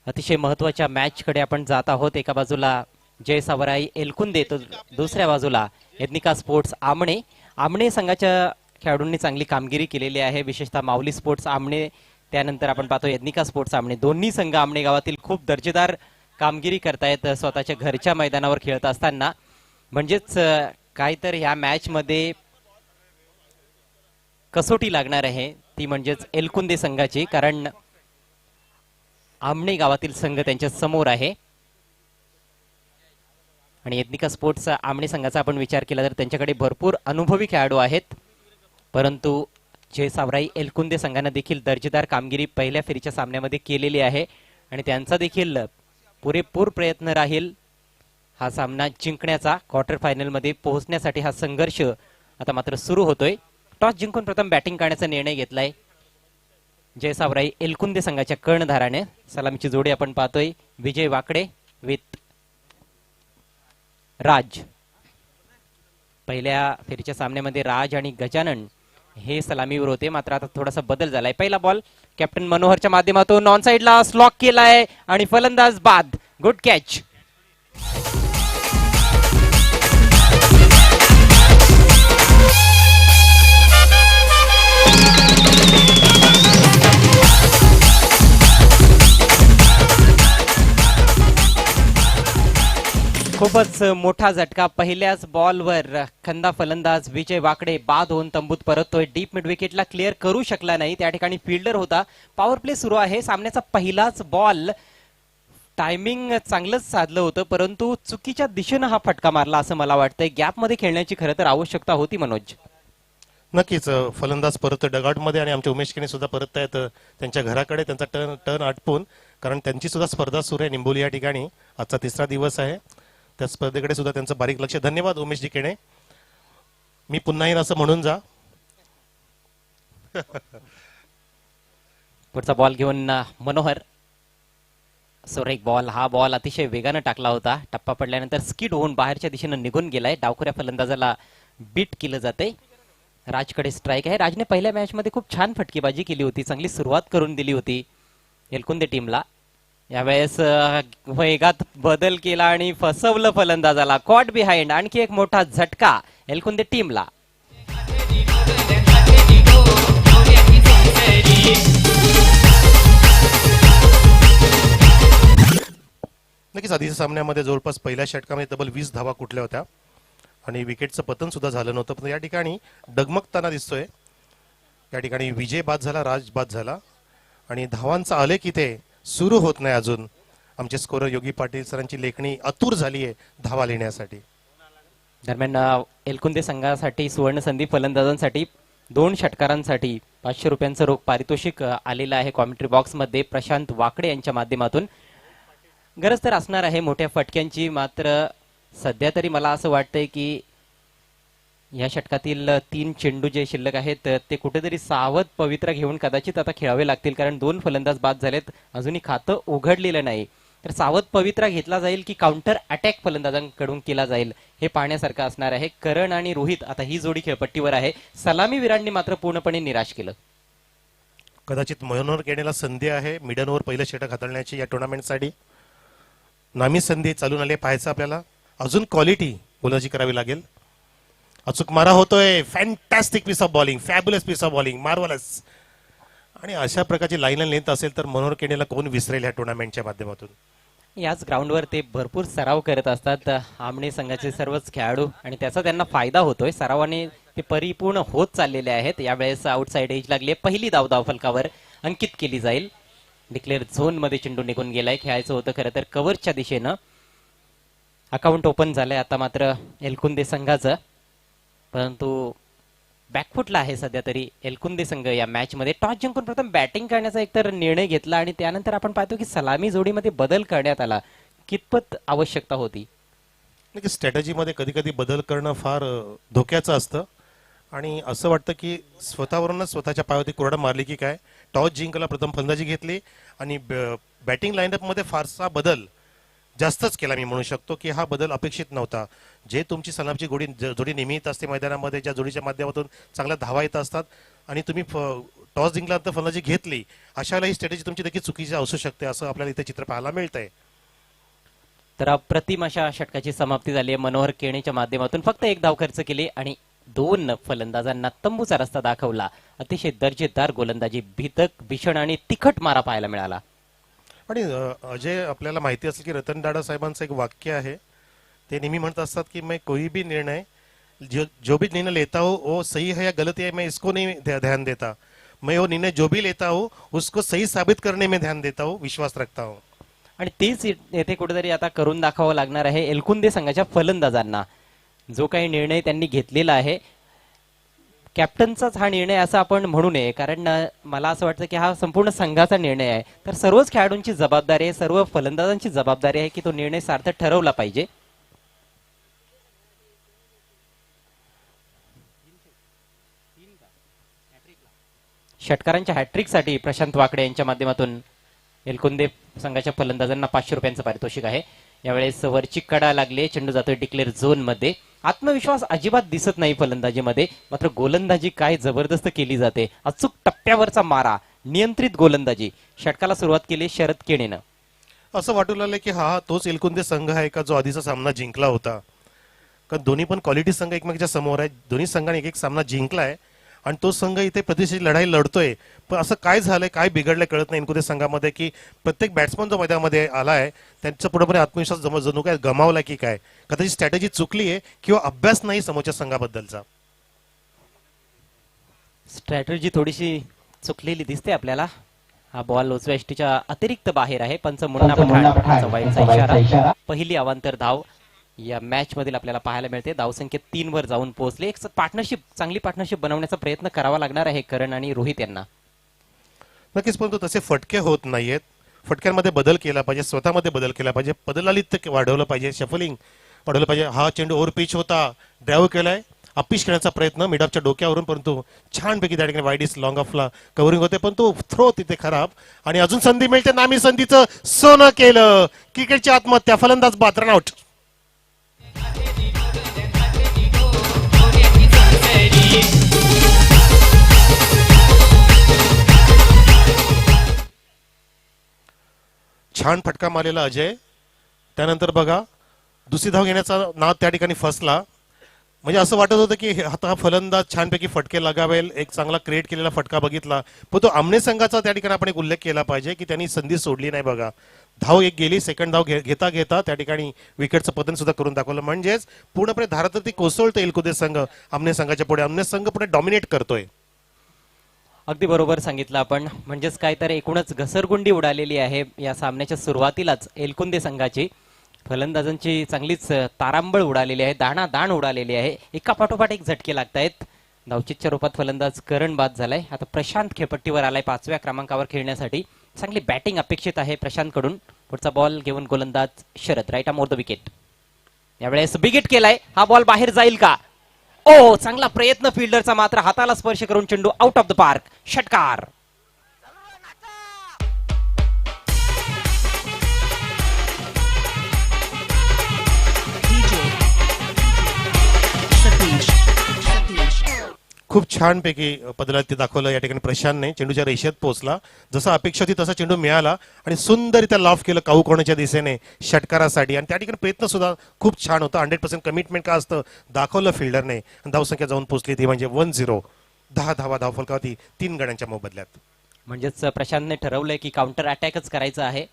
अतिशय महत्वाच्या मॅच कडे आपण जात आहोत. एका बाजूला जय सावराई एलकुंदे तर दुसऱ्या बाजूला एथनिका स्पोर्ट्स आमणे. आमणे संघाच्या खेळाडूंनी चांगली कामगिरी केलेली आहे, विशेषतः माऊली स्पोर्ट्स आमणे, त्यानंतर आपण पाहतो एथनिका स्पोर्ट्स आमणे. दोन्ही संघ आमणे गावातील खूप दर्जेदार कामगिरी करतायत स्वतःच्या घरच्या मैदानावर खेळत असताना. म्हणजेच काय तर ह्या मॅच मध्ये कसोटी लागणार आहे ती म्हणजेच एलकुंदे संघाची, कारण आमणे गावातील संघ त्यांच्या समोर आहे. आणि एथनिका स्पोर्ट्स आमणे संघाचा आपण विचार केला तर त्यांच्याकडे भरपूर अनुभवी खेळाडू आहेत, परंतु जय सावराई एलकुंदे संघाने देखील दर्जेदार कामगिरी पहिल्या फेरीच्या सामन्यामध्ये केलेली आहे आणि त्यांचा देखील पुरेपूर प्रयत्न राहील हा सामना जिंकण्याचा. क्वार्टर फायनल मध्ये पोहोचण्यासाठी हा संघर्ष आता मात्र सुरू होतोय. टॉस जिंकून प्रथम बॅटिंग करण्याचा निर्णय घेतलाय जय सावराई एलकुंदे संघाच्या कर्णधाराने. सलामीची जोडी आपण पाहतोय विजय वाकडे विथ राज. पहिल्या फेरीच्या सामन्यामध्ये राज आणि गजानन हे सलामीवर होते, मात्र आता थोडासा बदल झालाय. पहिला बॉल कॅप्टन मनोहरच्या माध्यमातून ऑन साइडला स्लॉक केलाय आणि फलंदाज बाद. Good catch. खूपच मोठा झटका. पहिल्याच बॉलवर खंदा फलंदाज विजय वाकडे बाद होऊन तंबूत परततोय. डीप मिड विकेटला क्लिअर करू शकला नाही, त्या ठिकाणी फिल्डर होता. पॉवर प्ले सुरू आहे. सामन्याचा पहिलाच बॉल टायमिंग चांगलंच साधलं होतं, परंतु चुकीच्या दिशेनं हा फटका मारला असं मला वाटतंय. गॅप मध्ये खेळण्याची खरं तर आवश्यकता होती मनोज. नक्कीच फलंदाज परत डगआउट मध्ये आणि आमच्या उमेश केने सुद्धा परत आहेत त्यांच्या घराकडे, त्यांचा टर्न आटपून, कारण त्यांची सुद्धा स्पर्धा सुरू आहे निंबोली या ठिकाणी. आजचा तिसरा दिवस आहे, त्या स्पर्धेकडे सुद्धा त्यांचं बारीक लक्ष. धन्यवाद उमेश जी केणे. मी पुन्हा येईन असं म्हणून जा. पुढचा बॉल घेऊन मनोहर. एक बॉल, हा बॉल अतिशय वेगानं टाकला होता. टप्पा पडल्यानंतर स्किड होऊन बाहेरच्या दिशेनं निघून गेलाय. डावखुऱ्या फलंदाजाला बीट केलं जाते. राजकडे स्ट्राईक आहे. राजने पहिल्या मॅच मध्ये खूप छान फटकेबाजी केली होती, चांगली सुरुवात करून दिली होती एलकुंदे टीमला. यावेळेस वेगात बदल केला आणि फसवलं फलंदाजाला. Caught behind. आणखी एक मोठा झटका एलकुंदे टीमला. नक्कीच आधीच्या सामन्यामध्ये जवळपास पहिल्या षटकामध्ये तब्बल 20 धावा कुठल्या होत्या आणि विकेटचं पतन सुद्धा झालं नव्हतं, पण या ठिकाणी डगमगताना दिसतोय. या ठिकाणी विजय बाद झाला, राज बाद झाला आणि धावांचा आलेख इथे सुरू होत नाही अजून. आमचे स्कोरर योगी पाटील सरांची लेखणी आतुर झाली आहे धावा लिहिण्यासाठी. दरम्यान एलकुंदे संघासाठी सुवर्ण संधी फलंदाजांसाठी 2 षटकारांसाठी 500 रुपयांचं रोख पारितोषिक आलेलं आहे कॉमेंट्री बॉक्स मध्ये प्रशांत वाकडे यांच्या माध्यमातून. गरज तर असणार आहे मोठ्या फटक्यांची, मात्र सध्या तरी मला असं वाटतंय की या षटकातील 3 चेंडू जे शिल्लक आहेत ते कुठेतरी सावध पवित्रा घेऊन कदाचित आता खेळावे लागतील, कारण 2 फलंदाज बाद झालेत, अजूनही खातं उघडलेलं नाही. तर सावध पवित्रा घेतला जाईल की काउंटर अटॅक फलंदाजांकडून केला जाईल हे पाहण्यासारखं असणार आहे. करण आणि रोहित आता ही जोडी खेळपट्टीवर आहे. सलामीवीरांनी मात्र पूर्णपणे निराश केलं. कदाचित मनोहर केनेला संधी आहे मिडन ओव्हर पहिलं षटक हाताळण्याची या टुर्नामेंटसाठी. नामी संधी चालून आली पाहायचं आपल्याला. अजून क्वालिटी गोलंदाजी करावी लागेल. अचूक मारा होतोय. Fantastic piece of bowling, fabulous piece of bowling, marvellous. आणि अशा प्रकारची लाईन लेंथ असेल तर मनोहर केनेला कोण विसरेल ह्या टुर्नामेंटच्या माध्यमातून. याच ग्राउंडवर ते भरपूर सराव करत असतात आमणे संघाचे सर्वच खेळाडू, आणि त्याचा त्यांना फायदा होतोय. सरावाने ते परिपूर्ण होत चाललेले आहेत. यावेळेस आउटसाइड एज लागली. पहिली धाव फलकावर अंकित केली जाईल. डिक्लेअर झोन मध्ये चेंडू निघून गेलाय. खेळायचं होतं खरं तर कव्हरच्या दिशेनं. अकाउंट ओपन झालंय आता मात्र एलकुंदे संघाचं, परंतु बॅकफुटला आहे सध्या तरी एलकुंदे संघ या मॅच मध्ये. टॉस जिंकून प्रथम बॅटिंग करण्याचा एकतर निर्णय घेतला आणि त्यानंतर आपण पाहतो की सलामी जोडीमध्ये बदल करण्यात आला. कितपत आवश्यकता होती? स्ट्रॅटेजीमध्ये कधी कधी बदल करणं फार धोक्याचं असतं आणि असं वाटतं की स्वतःवरूनच स्वतःच्या पायावरती कुऱ्हाड मारली की काय. टॉस जिंकला, प्रथम फलंदाजी घेतली आणि बॅटिंग लाईनअप मध्ये फारसा बदल जास्तच केला. मी म्हणू शकतो की हा बदल अपेक्षित नव्हता. जे तुमची सलामची जोडी नेहमी येत असते मैदानामध्ये, ज्या जोडीच्या माध्यमातून चांगल्या धावा येत असतात आणि तुम्ही टॉस जिंकल्यानंतर फलंदाजी घेतली, अशा वेळेला ही स्ट्रॅटेजी तुमची देखील चुकीची असू शकते, असं आपल्याला इथे चित्र पाहायला मिळतंय. तर अप्रतिम अशा षटकाची समाप्ती झाली आहे. मनोहर केणेच्या माध्यमातून फक्त एक धाव खर्च केली आणि 2 फलंदाजांना तंबूचा रस्ता दाखवला. अतिशय दर्जेदार गोलंदाजी, भीतक, भीषण आणि तिखट मारा पाहायला मिळाला. आणि अजय, आपल्याला माहिती असेल की रतन टाटा साहेबांचं एक वाक्य आहे, ते नेहमी म्हणत असतात की मैं कोई भी निर्णय जो भी निर्णय लेता हूँ वो सही है या गलत है मैं इसको नहीं ध्यान देता, मैं वो निर्णय जो भी लेता हूँ उसको सही साबित करने में ध्यान देता हूँ, विश्वास रखता हूँ. आणि तेच येथे कुठेतरी आता करून दाखवावं लागणार आहे एलकुंदे संघाच्या फलंदाजांना. जो काही निर्णय त्यांनी घेतलेला आहे, कॅप्टनचाच हा निर्णय असं आपण म्हणू नये, कारण मला असं वाटतं की हा संपूर्ण संघाचा निर्णय आहे. तर सर्वच खेळाडूंची जबाबदारी आहे, सर्व फलंदाजांची जबाबदारी आहे की तो निर्णय सार्थक ठरवला पाहिजे. षटकारांच्या हॅट्रिकसाठी प्रशांत वाकडे यांच्या माध्यमातून एलकुंदे संघाच्या फलंदाजांना 500 रुपयांचं पारितोषिक आहे. यावेळेस वरची कडा लागली, चेंडू जातोय डिक्लेअर झोन मध्ये. आत्मविश्वास अजिबात दिसत नाही फलंदाजीमध्ये, मात्र गोलंदाजी काय जबरदस्त केली जाते. अचूक टप्प्यावरचा मारा, नियंत्रित गोलंदाजी. षटकाला सुरुवात केली शरद केणेनं. असं वाटू लागलं की हा तोच एलकुंदे संघ आहे का जो आधीचा सामना जिंकला होता, कारण दोन्ही पण क्वालिटी संघ एकमेकांच्या समोर आहे. दोन्ही संघाने एक एक सामना जिंकलाय आणि तो संघ इथे प्रतिष्ठेची लढाई लढतोय. पण असं काय झालंय, काय बिघडलंय कळत नाही एलकुंदे संघामध्ये, की प्रत्येक बॅट्समन जो मैदानामध्ये आलाय त्यांचा पूर्णपणे आत्मविश्वास जणू काय गमावला की काय, का त्याची स्ट्रॅटेजी चुकली आहे किंवा अभ्यास नाही समोरच्या संघाबद्दलचा. स्ट्रॅटेजी थोडीशी चुकलेली दिसते आपल्याला. हा बॉल उजव्या यष्टीच्या अतिरिक्त बाहेर आहे. पंच मुन्ना पठाण वाईटचा इशारा. पहिली अवांतर धाव या मॅच मधील आपल्याला पाहायला मिळते. धावसंख्या 3 वर जाऊन पोहोचले. एक पार्टनरशिप, चांगली पार्टनरशिप बनवण्याचा प्रयत्न करावा लागणार आहे करण आणि रोहित यांना. नक्कीच, परंतु तसे फटके होत नाहीयेत. फटक्यांमध्ये बदल केला पाहिजे, स्वतःमध्ये बदल केला पाहिजे, बदलालित वाढवलं पाहिजे, शफलिंग वाढवलं पाहिजे. हा चेंडू ओव्हर पिच होता, ड्राईव्ह केलाय, अपिश करण्याचा प्रयत्न मिडअपच्या डोक्यावरून, परंतु छानपैकी त्या ठिकाणी वाईड इस लॉंग ऑफला कव्हरिंग होते, परंतु थ्रो तिथे खराब. आणि अजून संधी मिळते, नामी संधीचं सोनं केलं. क्रिकेटची आत्महत्या, फलंदाज बाद, रन आउट. छान फटका मारलेला अजय. त्यानंतर बघा दुसरी धाव घेण्याचा नाद त्या ठिकाणी फसला. म्हणजे असं वाटत होतं की आता हा फलंदाज छानपैकी फटके लगावेल, एक चांगला क्रिएट केलेला फटका बघितला, पण तो आमने संघाचा त्या ठिकाणी आपण एक उल्लेख केला पाहिजे की त्यांनी संधी सोडली नाही. बघा धाव एक गेली, सेकंड धाव घेता घेता त्या ठिकाणी विकेटचं पतन सुद्धा करून दाखवलं. म्हणजेच पूर्णपणे धाराती कोसळतो एलकुंदे संघ आमने संघाच्या पुढे. आमने संघ पुढे डॉमिनेट करतोय. अगदी बरोबर सांगितलं आपण. म्हणजेच काय तर एकूणच घसरगुंडी उडालेली आहे या सामन्याच्या सुरुवातीलाच एलकुंदे संघाची. फलंदाजांची चांगलीच तारांबळ उडालेली आहे, दाणादाण उडालेली आहे. एका पाठोपाठ एक झटके लागतायत. धावचीतच्या रूपात फलंदाज करण बाद झालाय. आता प्रशांत खेळपट्टीवर आलाय 5व्या क्रमांकावर खेळण्यासाठी. चांगली बॅटिंग अपेक्षित आहे प्रशांत कडून. पुढचा बॉल घेऊन गोलंदाज Sharad, right arm over the wicket. यावेळेस बिगिट केलाय. हा बॉल बाहेर जाईल का? ओ, चांगला प्रयत्न फिल्डरचा, मात्र हाताला स्पर्श करून चेंडू आउट ऑफ द पार्क. षटकार. खूप छानपैकी पदरात ते दाखवलं या ठिकाणी प्रशांतने. चेंडूच्या रेषेत पोहोचला, जसा अपेक्षा होती तसा चेंडू मिळाला आणि सुंदररित्या लॉफ केलं काऊ कोणाच्या दिशेने षटकारासाठी. आणि त्या ठिकाणी प्रयत्न सुद्धा खूप छान होता. 100% कमिटमेंट का असतं दाखवलं फिल्डरने. धावसंख्या जाऊन पोहोचली ती म्हणजे 10. 10 धावा धावफलकावरती 3 गड्यांच्या मोबदल्यात. म्हणजेच प्रशांतने ठरवलंय की काउंटर अटॅकच करायचा आहे.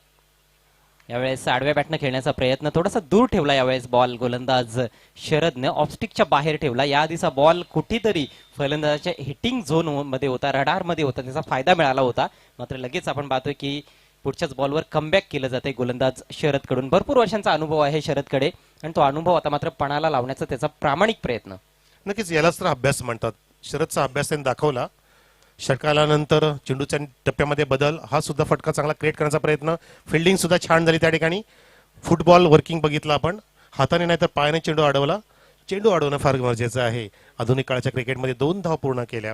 यावेळेस आडव्या बॅटनं खेळण्याचा प्रयत्न, थोडासा दूर ठेवला यावेळेस बॉल गोलंदाज शरदने, ऑफस्टिकच्या बाहेर ठेवला. या आधीचा बॉल कुठेतरी फलंदाजाच्या हिटिंग झोन मध्ये होता, रडार मध्ये होता, त्याचा फायदा मिळाला होता. मात्र लगेच आपण पाहतोय की पुढच्याच बॉलवर कमबॅक केलं जाते गोलंदाज शरद कडून. भरपूर वर्षांचा अनुभव आहे शरदकडे आणि तो अनुभव आता मात्र पणाला लावण्याचा त्याचा प्रामाणिक प्रयत्न. नक्कीच यालाच तर अभ्यास म्हणतात. शरदचा अभ्यास त्यांनी दाखवला. षटकारानंतर चेंडूच्या टप्प्यामध्ये बदल, हा सुद्धा फटका चांगला क्रिएट करण्याचा प्रयत्न. फिल्डिंग सुद्धा छान झाली त्या ठिकाणी. फुटबॉल वर्किंग बघितलं आपण, हाताने नाही तर पायाने चेंडू अडवला. चेंडू अडवणं फार गरजेचं आहे. आधुनिक काळाच्या क्रिकेटमध्ये 2 धाव पूर्ण केल्या.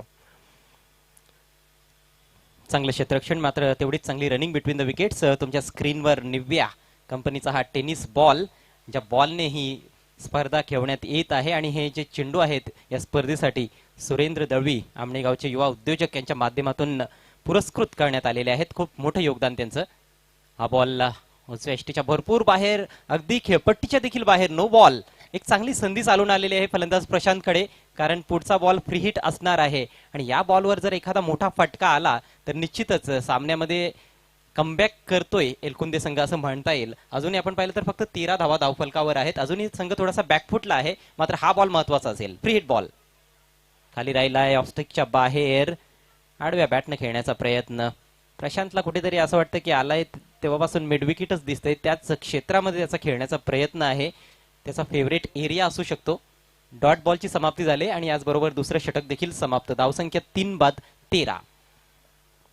चांगलं क्षेत्ररक्षण, मात्र तेवढीच चांगली रनिंग बिटवीन द विकेट्स. तुमच्या स्क्रीनवर निव्या कंपनीचा हा टेनिस बॉल, ज्या बॉलने ही स्पर्धा खेळवण्यात येत आहे आणि हे जे चेंडू आहेत या स्पर्धेसाठी सुरेंद्र दळवी आमणेगावचे युवा उद्योजक यांच्या माध्यमातून पुरस्कृत करण्यात आलेले आहेत. खूप मोठं योगदान त्यांचं. हा बॉल उजव्या यष्टीच्या भरपूर बाहेर, अगदी खेळपट्टीच्या देखील बाहेर, नो बॉल. एक चांगली संधी चालून आलेली आहे फलंदाज प्रशांतकडे, कारण पुढचा बॉल फ्री हिट असणार आहे आणि या बॉलवर जर एखादा मोठा फटका आला तर निश्चितच सामन्यामध्ये कमबॅक करतोय एलकुंदे संघ असं म्हणता येईल. अजूनही आपण पाहिलं तर फक्त 13 धावा धावफलकावर आहेत. अजूनही संघ थोडासा बॅकफुटला आहे, मात्र हा बॉल महत्वाचा असेल. फ्री हिट बॉल खाली राहिला आहे, ऑफस्टिकच्या बाहेर. आडव्या बॅटनं खेळण्याचा प्रयत्न. प्रशांतला कुठेतरी असं वाटतं की आलाय तेव्हापासून मिडविकेटच दिसतंय, त्याच क्षेत्रामध्ये त्याचा खेळण्याचा प्रयत्न आहे. त्याचा फेवरेट एरिया असू शकतो. डॉट बॉलची समाप्ती झाली आणि याचबरोबर दुसरं षटक देखील समाप्त. धावसंख्या 3 बाद 13.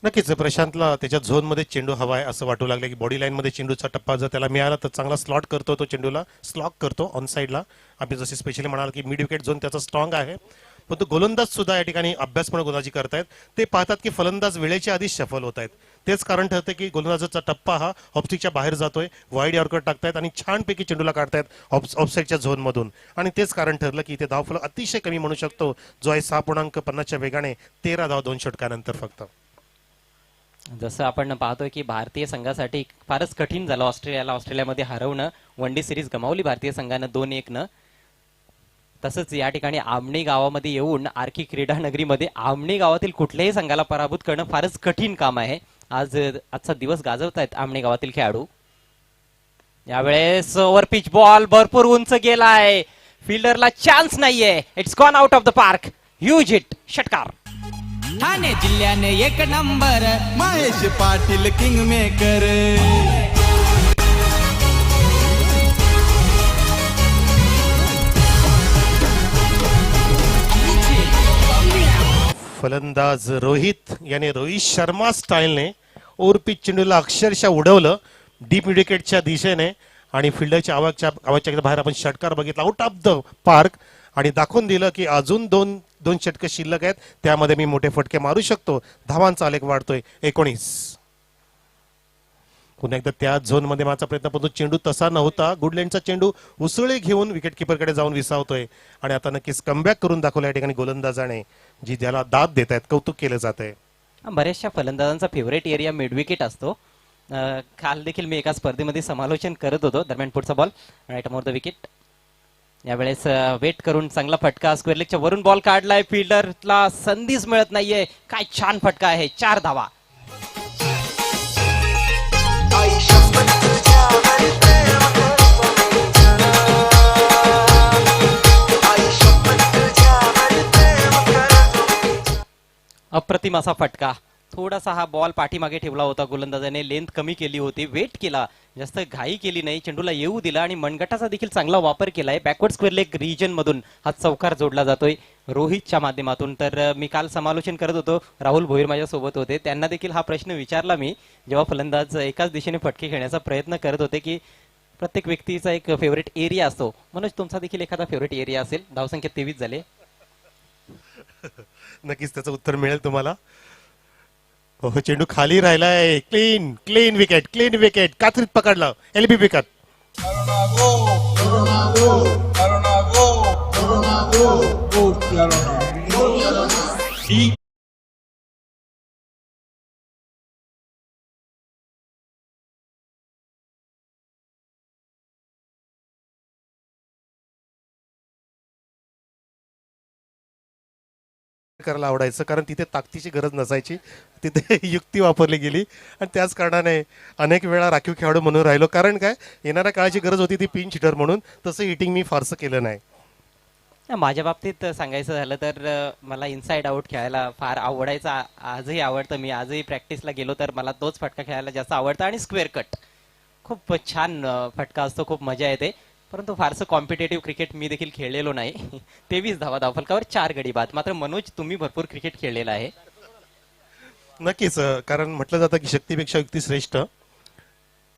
नक्कीच प्रशांतला त्याच्या झोनमध्ये चेंडू हवाय असं वाटू लागलं की बॉडी लाईनमध्ये चेंडूचा टप्पा जर त्याला मिळाला तर चांगला स्लॉट करतो, तो चेंडूला स्लॉक करतो ऑन साईडला. आम्ही जसे स्पेशली म्हणाल की मिड विकेट झोन त्याचा स्ट्रॉंग आहे, पण तो गोलंदाज सुद्धा या ठिकाणी अभ्यासपूर्ण गोलंदाजी करतायत. ते पाहतात की फलंदाज वेळेच्या आधीच सफल होत आहेत. तेच कारण ठरतं की गोलंदाजाचा टप्पा हा ऑफस्टिकच्या बाहेर जातोय, वाईड यॉर्कर टाकतायत आणि छानपैकी चेंडूला काढतायत ऑफसाईडच्या झोनमधून. आणि तेच कारण ठरलं की इथे धावफलक अतिशय कमी म्हणू शकतो, जो आहे 6.50च्या वेगाने 13 धाव 2 षटकानंतर फक्त. जसं आपण पाहतोय की भारतीय संघासाठी फारच कठीण झालं ऑस्ट्रेलियामध्ये हरवणं. वन डे सिरीज गमावली भारतीय संघानं 2-1. तसंच या ठिकाणी आमणी गावामध्ये येऊन आर्की क्रीडा नगरीमध्ये आमणी गावातील कुठल्याही संघाला पराभूत करणं फारच कठीण काम आहे. आजचा दिवस गाजवतायत आमणी गावातील खेळाडू. यावेळेस ओव्हर पिच बॉल भरपूर उंच गेलाय, फिल्डरला चान्स नाहीये. It's gone out of the park. Huge hit, षटकार. ठाणे जिल्ह्याने एक number, Mahesh Patil king maker. फलंदाज रोहित याने रोहित शर्मा स्टाईलने ओव्हरपिच चेंडूला अक्षरशः उडवलं डीप विकेटच्या दिशेने आणि फिल्डरच्या आवाजच्या बाहेर आपण षटकार बघितला आउट ऑफ द पार्क आणि दाखवून दिलं की अजून दोन षटकं शिल्लक आहेत, त्यामध्ये मी मोठे फटके मारू शकतो. धावांचा आलेख वाढतोय 19. पुन्हा एकदा त्या झोनमध्ये माझा प्रयत्न, पण तो चेंडू तसा नव्हता. गुडलँडचा चेंडू उसळे घेऊन विकेट किपरकडे जाऊन विसावतोय आणि आता नक्कीच कमबॅक करून दाखवलं या ठिकाणी गोलंदाजाने, जी ज्याला दाद देत आहेत, कौतुक केलं जात आहे. बऱ्याचशा फलंदाजांचा फेवरेट एरिया मिड विकेट असतो. काल देखील मी एका स्पर्धेमध्ये समालोचन करत होतो. दरम्यान पुढचा ball right more the wicket. यावेळेस वेट करून चांगला फटका, स्क्वेअर लेगच्या वरून बॉल काढलाय. फिल्डरला संधीच मिळत नाहीये. काय छान फटका आहे, 4 धावा. अप्रतिम असा फटका. थोडासा हा बॉल पाठीमागे ठेवला होता गोलंदाजाने, लेंथ कमी केली होती, वेट केला, जास्त घाई केली नाही, चेंडूला येऊ दिला आणि मनगटाचा देखील चांगला वापर केलाय. बॅकवर्ड स्क्वेअर लेग रिजन मधून हा चौकार जोडला जातोय रोहितच्या माध्यमातून. तर मी काल समालोचन करत होतो, राहुल भोईर माझ्या सोबत होते, त्यांना देखील हा प्रश्न विचारला मी जेव्हा फलंदाज एकाच दिशेने फटके खेळण्याचा प्रयत्न करत होते की प्रत्येक व्यक्तीचा एक फेवरेट एरिया असतो. मनोज, तुमचा देखील एखादा फेवरेट एरिया असेल. धावसंख्या 23 झाले. नक्कीच त्याचं उत्तर मिळेल तुम्हाला. हो, चेंडू खाली राहिलाय. क्लीन विकेट कात्रीत पकडलं. LB wicket. करायला आवडायचं, कारण तिथे ताकदीची गरज नसायची, तिथे युक्ती वापरली गेली आणि त्याच कारणाने अनेक वेळा राखीव खेळाडू म्हणून राहिलो. कारण काय, येणाऱ्या काळाची गरज होती ती पिंच हिटर म्हणून. तसं हिटिंग मी फारसं केलं नाही. माझ्या बाबतीत सांगायचं झालं तर मला इनसाइड आउट खेळायला फार आवडायचं. आजही आवडतं. मी आजही प्रॅक्टिसला गेलो तर मला तोच फटका खेळायला जास्त आवडतं. आणि स्क्वेअर कट खूप छान फटका असतो, खूप मजा येते. परंतु फारसं कॉम्पिटेटिव्ह क्रिकेट मी देखील खेळलेलो नाही. 23 धावा धावफलकावर 4 गडी बाद. मात्र मनोज, तुम्ही भरपूर क्रिकेट खेळलेला आहे. नक्कीच, कारण म्हटलं जातं की शक्तीपेक्षा युक्ती श्रेष्ठ.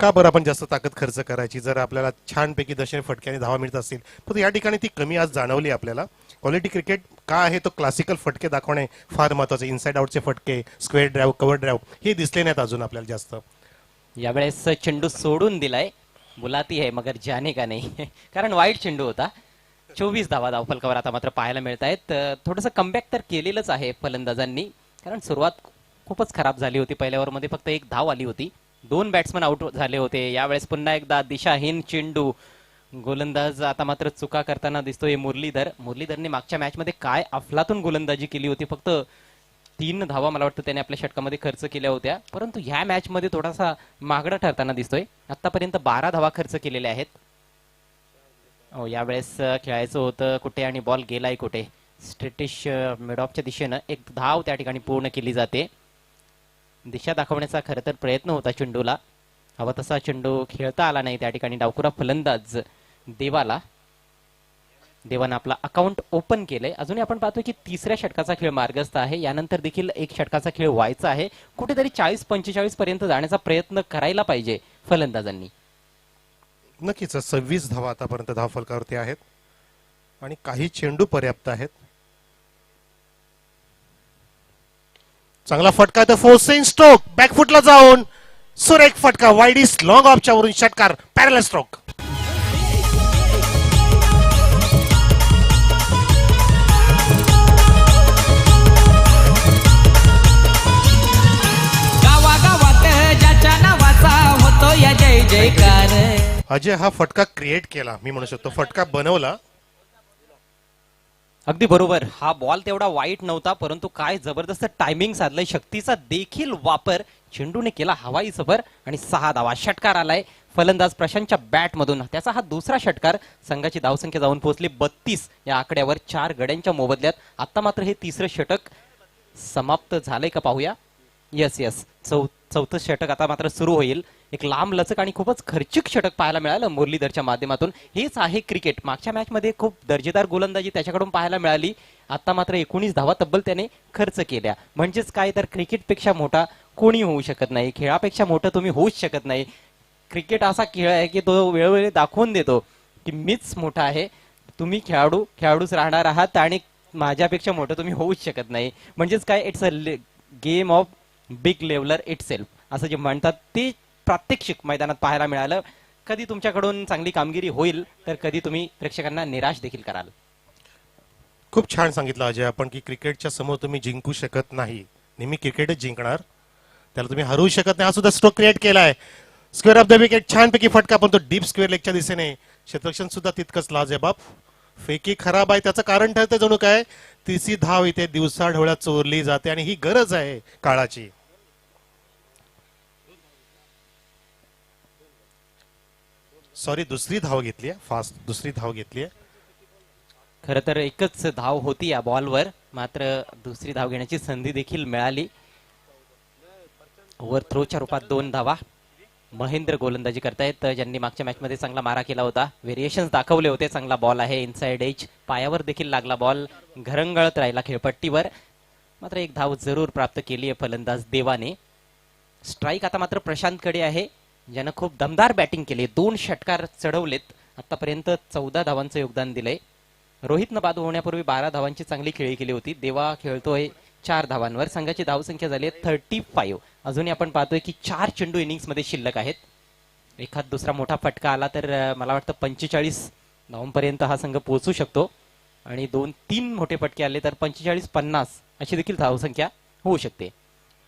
का बरं आपण जास्त ताकद खर्च करायची जर आपल्याला छानपैकी दशेने फटक्याने धावा मिळत असतील. पण या ठिकाणी ती कमी आज जाणवली आपल्याला. क्वालिटी क्रिकेट का आहे तो क्लासिकल फटके दाखवणे फार महत्वाचे. इनसाइड आउटचे फटके, स्क्वेअर ड्राईव्ह, कव्हर ड्राईव्ह हे दिसले नाहीत अजून आपल्याला जास्त. यावेळेस चेंडू सोडून दिलाय. बुलाती है मगर जाने का नाही कारण वाईट चेंडू होता. 24 धावा धावफलकावर आता मात्र पाहायला मिळत आहेत. थोडंसं कमबॅक तर केलेलंच आहे फलंदाजांनी, कारण सुरुवात खूपच खराब झाली होती. पहिल्या ओव्हरमध्ये फक्त एक धाव आली होती, 2 बॅट्समन आउट झाले होते. यावेळेस पुन्हा एकदा दिशाहीन चेंडू. गोलंदाज आता मात्र चुका करताना दिसतोय मुरलीधरने मागच्या मॅच मध्ये काय अफलातून गोलंदाजी केली होती. फक्त 3 धावा मला वाटतं त्याने आपल्या षटकामध्ये खर्च केल्या होत्या, परंतु ह्या मॅच मध्ये थोडासा मागडा ठरताना दिसतोय. आतापर्यंत 12 धावा खर्च केलेल्या आहेत. यावेळेस खेळायचं होतं कुठे आणि बॉल गेलाय कुठे. स्ट्रेटिश मिडऑफच्या दिशेनं एक धाव त्या ठिकाणी पूर्ण केली जाते. दिशा दाखवण्याचा खरं तर प्रयत्न होता चेंडूला, हवा तसा चेंडू खेळता आला नाही. त्या ठिकाणी डावखुरा फलंदाज देवानं आपला अकाउंट ओपन केलंय. अजूनही आपण पाहतोय की तिसऱ्या षटकाचा खेळ मार्गस्थ आहे. यानंतर देखील एक षटकाचा खेळ व्हायचा आहे. कुठेतरी 40-45 पर्यंत जाण्याचा प्रयत्न करायला पाहिजे फलंदाजांनी. नक्कीच 26 धावा आतापर्यंत धावफलकावरती आहेत आणि काही चेंडू पर्याप्त आहेत. चांगला फटका तर फोर्सिंग स्ट्रोक बॅकफुटला जाऊन सुरेख फटका वाईडिस लॉंग ऑफच्या वरून षटकार पॅरल स्ट्रोक. गावागावात ज्याच्या नावाचा होतो या जय जयकार. अजय हा फटका क्रिएट केला, मी म्हणू शकतो फटका बनवला. अगदी बरोबर, हा बॉल तेवढा वाईट नव्हता, परंतु काय जबरदस्त टायमिंग साधलंय. शक्तीचा देखील वापर चेंडूने केला हवाई सफर आणि 6 धावा. षटकार आलाय फलंदाज प्रशांतच्या बॅट मधून. त्याचा हा दुसरा षटकार. संघाची धावसंख्या जाऊन पोहोचली 32 या आकड्यावर 4 गड्यांच्या मोबदल्यात. आता मात्र हे तिसरं षटक समाप्त झालंय का पाहूया. यस चौथं षटक आता मात्र सुरू होईल. एक लांब लचक आणि खूपच खर्चिक षटक पाहायला मिळालं मुरलीधरच्या माध्यमातून. हेच आहे क्रिकेट. मागच्या मॅच मध्ये खूप दर्जेदार गोलंदाजी त्याच्याकडून पाहायला मिळाली. आता मात्र 19 धावा तब्बल त्याने खर्च केल्या. म्हणजेच काय तर क्रिकेटपेक्षा मोठा कोणी होऊ शकत नाही, खेळापेक्षा मोठं तुम्ही होऊच शकत नाही. क्रिकेट असा खेळ आहे की तो वेळोवेळी दाखवून देतो की मीच मोठा आहे. तुम्ही खेळाडूच राहणार आहात आणि माझ्यापेक्षा मोठं तुम्ही होऊच शकत नाही. म्हणजेच काय, it's a game of big leveller it self असं जे म्हणतात ते प्रात्यक्षिक मैदानात पाहायला मिळालं. कधी तुमच्याकडून चांगली कामगिरी होईल तर कधी तुम्ही प्रेक्षकांना निराश देखील कराल. खूप छान सांगितलं अजय आपण की क्रिकेटच्या समोर तुम्ही जिंकू शकत नाही, नेहमी क्रिकेटच जिंकणार, त्याला तुम्ही हरवू शकत नाही. हा सुद्धा स्ट्रोक क्रिएट केलाय. स्क्वेअर ऑफ द विकेट छानपैकी फटका, पण तो डीप स्क्वेअर लेगच्या दिशेने. क्षेत्ररक्षण सुद्धा तितकंच लाजवाब. फेकी खराब आहे, त्याचं कारण ठरते जणू काय. तिसरी धाव इथे दिवसा ढवळ्यात चोरली जाते आणि ही गरज आहे काळाची. सॉरी, दुसरी धाव घेतली, फास्ट दुसरी धाव घेतली. खरं तर एकच धाव होती या बॉलवर, मात्र दुसरी धाव घेण्याची संधी देखील मिळाली. ओव्हर थ्रोच्या रूपात 2 धावा. महेंद्र गोलंदाजी करतायत, ज्यांनी मागच्या मॅच मध्ये चांगला मारा केला होता. व्हेरिएशन्स दाखवले होते. चांगला बॉल आहे, इनसाइड एज, पायावर देखील लागला बॉल, घरंगळत राहिला खेळपट्टीवर. मात्र एक धाव जरूर प्राप्त केली आहे फलंदाज देवाने. स्ट्राईक आता मात्र प्रशांतकडे आहे, ज्यानं खूप दमदार बॅटिंग केली. 2 षटकार चढवलेत. आतापर्यंत 14 धावांचं योगदान दिलंय. रोहितनं बाद होण्यापूर्वी 12 धावांची चांगली खेळी केली होती. देवा खेळतोय 4 धावांवर. संघाची धावसंख्या झाली आहे 35. अजूनही आपण पाहतोय की 4 चेंडू इनिंग्स मध्ये शिल्लक आहेत. एखाद दुसरा मोठा फटका आला तर मला वाटतं 45 धावांपर्यंत हा संघ पोहोचू शकतो आणि 2-3 मोठे फटके आले तर 45-50 अशी देखील धावसंख्या होऊ शकते.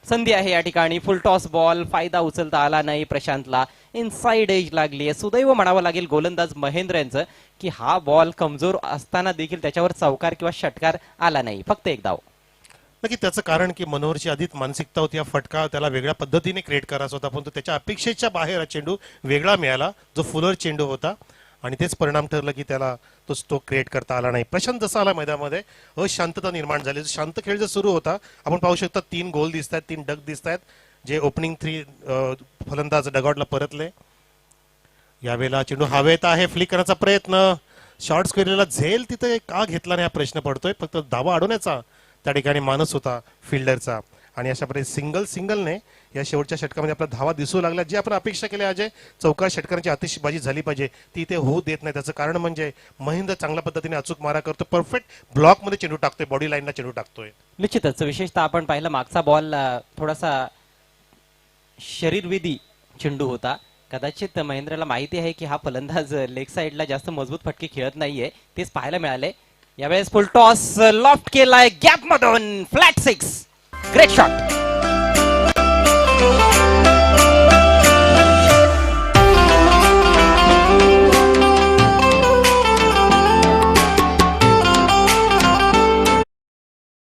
संधी आहे या ठिकाणी. फुल टॉस बॉल, फायदा उचलता आला नाही प्रशांतला. इनसाइड एज लागली आहे. सुदैव म्हणावं लागेल गोलंदाज महेंद्र यांचं की हा बॉल कमजोर असताना देखील त्याच्यावर चौकार किंवा षटकार आला नाही. फक्त एक धाव. नक्की त्याचं कारण की मनोहरची आधीच मानसिकता होती, हा फटका त्याला वेगळ्या पद्धतीने क्रिएट करायचा होता, पण तो त्याच्या अपेक्षेच्या बाहेर हा चेंडू वेगळा मिळाला, जो फुलर चेंडू होता, आणि तेच परिणाम ठरलं की त्याला तो स्ट्रोक क्रिएट करता आला नाही. प्रशांत जसा आला मैदानामध्ये अशांतता निर्माण झाली. शांत खेळ जर सुरू होता, आपण पाहू शकता 3 गोल दिसत आहेत, 3 डक दिसत आहेत, जे ओपनिंग 3 फलंदाज डगआउटला परतले. यावेळेला चेंडू हवेत आहे, फ्लिक करण्याचा प्रयत्न, शॉर्ट स्क्वेअरला झेल तिथे का घेतला नाही हा प्रश्न पडतोय. फक्त धावा अडवण्याचा त्या ठिकाणी मानस होता फिल्डरचा, आणि अशा प्रकारे सिंगलने या शेवटच्या षटकामध्ये आपल्या धावा दिसू लागल्या. जे आपण अपेक्षा केली अजय, चौकार षटकांची आतिषबाजी झाली पाहिजे, ती इथे होऊ देत नाही. त्याचं कारण म्हणजे महेंद्र चांगल्या पद्धतीने अचूक मारा करतो, परफेक्ट ब्लॉक मध्ये चेंडू टाकतोय, बॉडी लाईनला चेंडू टाकतोय. निश्चितच, विशेषतः आपण पाहिलं मागचा बॉल थोडासा शरीरवेदी चेंडू होता, कदाचित महेंद्रला माहिती आहे की हा फलंदाज लेग साइडला जास्त मजबूत फटके खेळत नाहीये, तेच पाहायला मिळाले. यावेळेस फुल टॉस लॉफ्ट केलाय गॅप मधून, फ्लॅट 6, ग्रेट शॉट.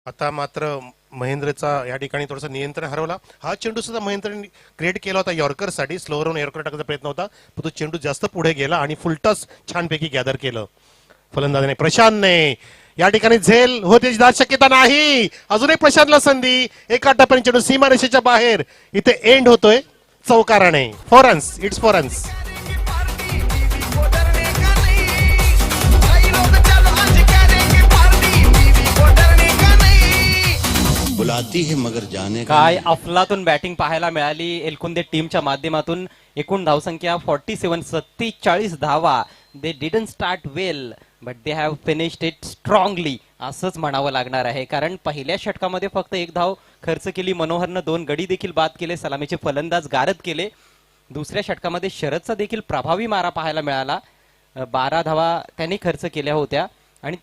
आता मात्र महेंद्रचा या ठिकाणी थोडंसं नियंत्रण हरवला. हा चेंडू सुद्धा महेंद्रने क्रिएट केला होता यॉर्करसाठी, स्लोवरहून यॉर्कर टाकण्याचा प्रयत्न होता, पण तो चेंडू जास्त पुढे गेला आणि फुलटॉस छानपैकी गॅदर केलं फलंदाजाने. प्रशांतने या ठिकाणी झेल होते शक्यता नाही. अजूनही प्रशांतला संधी, एका टप्प्याने चेंडू सीमारेषेच्या बाहेर, इथे एंड होतोय चौकाराने. 4 रन्स, इट्स 4 रन्स. बुलाती है मगर जाने का काय अफलातून बॅटिंग पाहायला मिळाली एलकुंदे टीमच्या माध्यमातून. एकूण धावसंख्या 47, 47 धावा. They didn't start well but they have finished it strongly असंच म्हणावं लागणार आहे, कारण पहिल्या षटकामध्ये फक्त 1 धाव खर्च केली मनोहरनं, 2 गडी देखील बाद केले, सलामीचे फलंदाज गारद केले. दुसऱ्या षटकामध्ये शरदचा देखील प्रभावी मारा पाहायला मिळाला, 12 धावा त्यांनी खर्च केल्या होत्या. आणि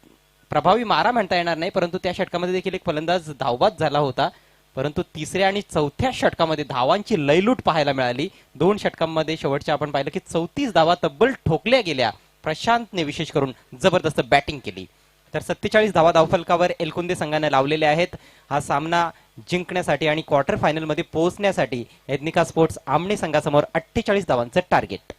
प्रभावी मारा म्हणता येणार नाही, परंतु त्या षटकामध्ये देखील एक फलंदाज धावबाद झाला होता. परंतु तिसऱ्या आणि चौथ्या षटकामध्ये धावांची लयलूट पाहायला मिळाली. 2 षटकांमध्ये शेवटच्या आपण पाहिलं की 34 धावा तब्बल ठोकल्या गेल्या. प्रशांतने विशेष करून जबरदस्त बॅटिंग केली. तर 47 धावा धावफलकावर एलकुंदे संघाने लावलेले आहेत. हा सामना जिंकण्यासाठी आणि क्वार्टर फायनल मध्ये पोहोचण्यासाठी एथनिका स्पोर्ट्स आमने संघासमोर 48 धावांचं टार्गेट.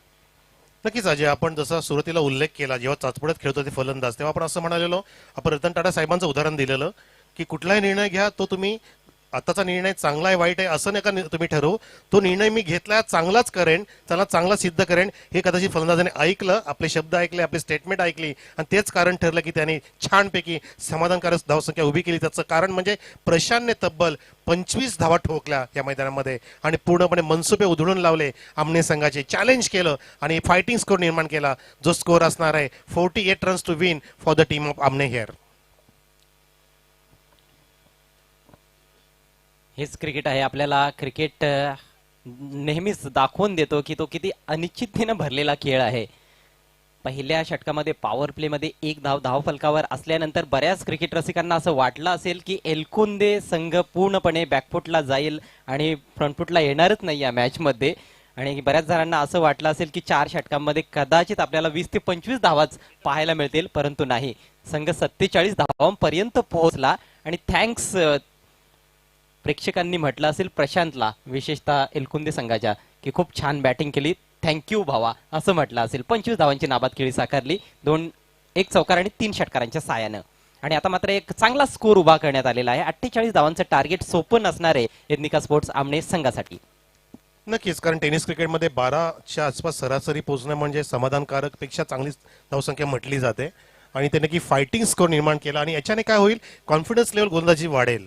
नक्कीच अजय, आपण जसा सुरुवातीला उल्लेख केला, जेव्हा चाचपडत खेळत होते फलंदाज, तेव्हा आपण असं म्हणालेलो, आपण रतन टाटा साहेबांचं उदाहरण दिलेलं की कुठलाही निर्णय घ्या तो तुम्ही आताचा निर्णय चांगला आहे वाईट आहे असं नका तुम्ही ठरवू, तो निर्णय मी घेतला चांगलाच करेन, त्याला चांगला सिद्ध करेन. हे कदाचित फलंदाजाने ऐकलं, आपले शब्द ऐकले, आपली स्टेटमेंट ऐकली आणि तेच कारण ठरलं की त्याने छानपैकी समाधानकारक धावसंख्या उभी केली. त्याचं कारण म्हणजे प्रशांतने तब्बल 25 धावा ठोकल्या या मैदानामध्ये आणि पूर्णपणे मनसुबे उधळून लावले. आमने संघाचे चॅलेंज केलं आणि फायटिंग स्कोर निर्माण केला, जो स्कोर असणार आहे 48 runs to win for the team of आमने हिअर. हेच क्रिकेट आहे. आपल्याला क्रिकेट नेहमीच दाखवून देतो की तो किती अनिश्चिततेनं भरलेला खेळ आहे. पहिल्या षटकामध्ये पॉवर प्ले मध्ये 1 धाव धावफलकावर असल्यानंतर बऱ्याच क्रिकेट रसिकांना असं वाटलं असेल की एलकुंदे संघ पूर्णपणे बॅकफुटला जाईल आणि फ्रंटफुटला येणारच नाही या मॅच मध्ये. आणि बऱ्याच जणांना असं वाटलं असेल की 4 षटकांमध्ये कदाचित आपल्याला 20 ते 25 धावाच पाहायला मिळतील, परंतु नाही. संघ 47 धावांपर्यंत पोहोचला आणि थँक्स प्रेक्षकांनी म्हटलं असेल प्रशांतला, विशेषतः एलकुंदे संघाच्या, की खूप छान बॅटिंग केली, थँक्यू भावा असं म्हटलं असेल. 25 धावांची नाबाद खेळी साकारली 1 चौकार आणि 3 षटकारांच्या साहाय्यानं. आणि आता मात्र एक चांगला स्कोर उभा करण्यात आलेला आहे. 48 धावांचं टार्गेट सोपं नसणार आहे एथनिका स्पोर्ट्स आमने संघासाठी. नक्कीच, कारण टेनिस क्रिकेटमध्ये 12च्या आसपास सरासरी पोहोचणं म्हणजे समाधानकारक पेक्षा चांगली धावसंख्या म्हटली जाते. आणि त्याने की फायटिंग स्कोर निर्माण केला आणि याच्याने काय होईल, कॉन्फिडन्स लेवल गोलंदाजी वाढेल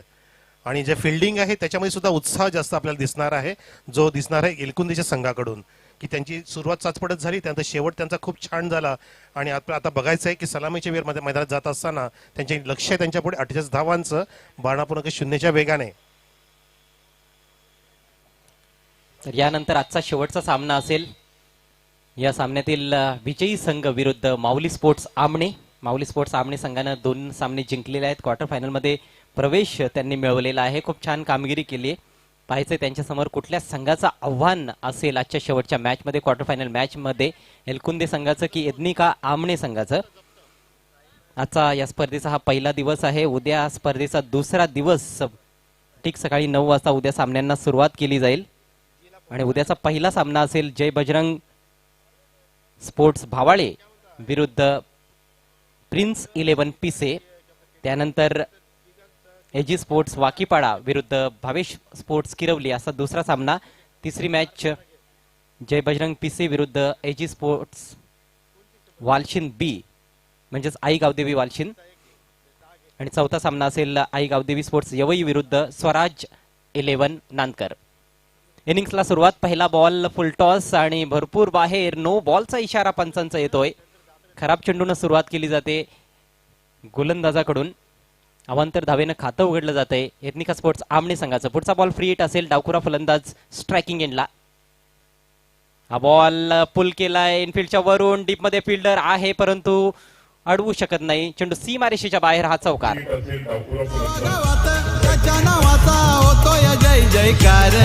आणि जे फिल्डिंग आहे त्याच्यामध्ये सुद्धा उत्साह जास्त आपल्याला दिसणार आहे, जो दिसणार आहे एलकुंदेच्या संघाकडून. की त्यांची सुरुवात चाचपडत झाली, त्यानंतर शेवट त्यांचा खूप छान झाला आणि आता बघायचं आहे की सलामीच्या वेळ मैदानात जात असताना त्यांचे लक्ष आहे त्यांच्या पुढे 48 धावांचं 12.0च्या वेगाने. तर यानंतर आजचा शेवटचा सामना असेल. या सामन्यातील विजयी संघ विरुद्ध माऊली स्पोर्ट्स आमने. माऊली स्पोर्ट्स आमने संघानं 2 सामने जिंकलेले आहेत. क्वार्टर फायनल मध्ये प्रवेश त्यांनी मिळवलेला आहे. खूप छान कामगिरी केली. पाहायचंय त्यांच्या समोर कुठल्या संघाचं आव्हान असेल आजच्या शेवटच्या मॅच मध्ये, क्वार्टर फायनल मॅच मध्ये, एलकुंदे संघाचं की एथनिका आमने संघाचं. आजचा या स्पर्धेचा हा पहिला दिवस आहे. उद्या स्पर्धेचा दुसरा दिवस, ठीक सकाळी 9 वाजता उद्या सामन्यांना सुरुवात केली जाईल. आणि उद्याचा पहिला सामना असेल जय बजरंग स्पोर्ट्स भावाळे विरुद्ध प्रिन्स 11 पिसे. त्यानंतर एजी स्पोर्ट्स वाकीपाडा विरुद्ध भावेश स्पोर्ट्स किरवली असा दुसरा सामना. तिसरी मॅच जय बजरंग पिसे विरुद्ध एजी स्पोर्ट्स वालशिन बी म्हणजेच आई गावदेवी वालशिन. आणि चौथा सामना असेल आई गावदेवी स्पोर्ट्स यवई विरुद्ध स्वराज 11 नानकर. इनिंग्सला सुरुवात, पहिला बॉल फुल टॉस आणि भरपूर बाहेर, नो बॉलचा इशारा पंचांचा येतोय. खराब चेंडून सुरुवात केली जाते गोलंदाजाकडून. अवांतर धावेनं खातं उघडलं जातंय एथनिका स्पोर्ट्स आमने संघाचं. पुढचा बॉल फ्री हिट असेल, डावखुरा फलंदाज स्ट्रायकिंग एंडला. हा बॉल पुल केलाय इनफिल्डच्या वरून, डीप मध्ये फिल्डर आहे परंतु अडवू शकत नाही. चेंडू सीमारेषेच्या बाहेर, हा चौकार. गावात त्याच्या नावाचा होतोय जय जयकार.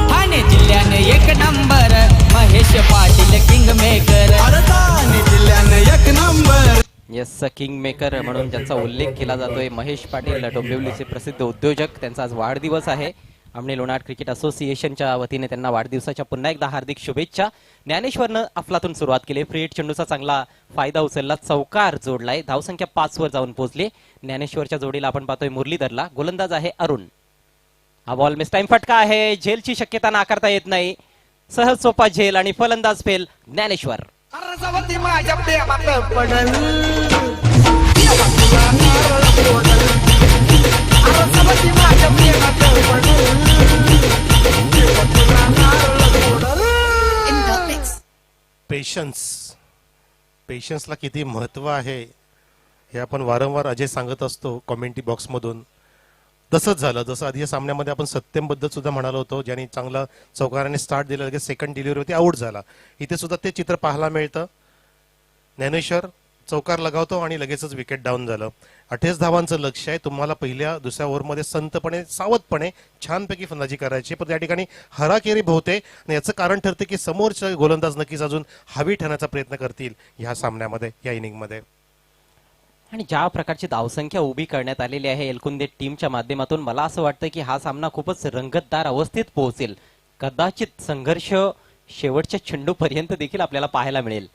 ठाणे जिल्ह्याने एक number Mahesh Patil king maker. Thane जिल्ह्याने एक नंबर. येस, किंग मेकर म्हणून ज्यांचा उल्लेख केला जातोय महेश पाटील, डोंबिवलीचे प्रसिद्ध उद्योजक. त्यांचा आज वाढदिवस आहे. आमने लोणार क्रिकेट असोसिएशनच्या वतीने त्यांना वाढदिवसाच्या पुन्हा एकदा हार्दिक शुभेच्छा. ज्ञानेश्वरनं अफलातून सुरुवात केली. फ्री हिट चेंडूचा चांगला फायदा उचलला, चौकार जोडलाय. धावसंख्या 5 वर जाऊन पोहोचली. ज्ञानेश्वरच्या जोडीला आपण पाहतोय मुरलीधरला. गोलंदाज आहे अरुण. हा बॉल मिस टाइम फटका आहे. झेलची शक्यता नाकारता येत नाही. सहज सोपा झेल आणि फलंदाज फेल. ज्ञानेश्वर. सरस्वती माझ्या प्रेमात पडल. सरस्वती माझ्या प्रेमात पडल. पेशन्सला किती महत्व आहे हे आपण वारंवार अजय सांगत असतो कॉमेंट्री बॉक्समधून. तसंच झालं जसं आधी सामन्यामध्ये आपण सत्यम बद्दल सुद्धा म्हणालो होतो, ज्यांनी चांगला चौकाराने स्टार्ट दिला, लगेच सेकंड डिलिव्हरी आउट झाला. इथे सुद्धा ते चित्र पाहायला मिळतं. ज्ञानेश्वर चौकार लगावतो आणि लगेचच विकेट डाऊन झालं. 28 धावांचं लक्ष आहे. तुम्हाला पहिल्या दुसऱ्या ओव्हरमध्ये संतपणे सावधपणे छानपैकी फलंदाजी करायची, पण त्या ठिकाणी हराकेरी भोवते आणि याचं कारण ठरते की समोरचे गोलंदाज नक्कीच अजून हवी ठरण्याचा प्रयत्न करतील ह्या सामन्यामध्ये, या इनिंगमध्ये. आणि ज्या प्रकारची धावसंख्या उभी करण्यात आलेली आहे एलकुंदे टीमच्या माध्यमातून, मला असं वाटतं की हा सामना खूपच रंगतदार अवस्थेत पोहोचेल. कदाचित संघर्ष शेवटच्या चेंडूपर्यंत देखील आपल्याला पाहायला मिळेल.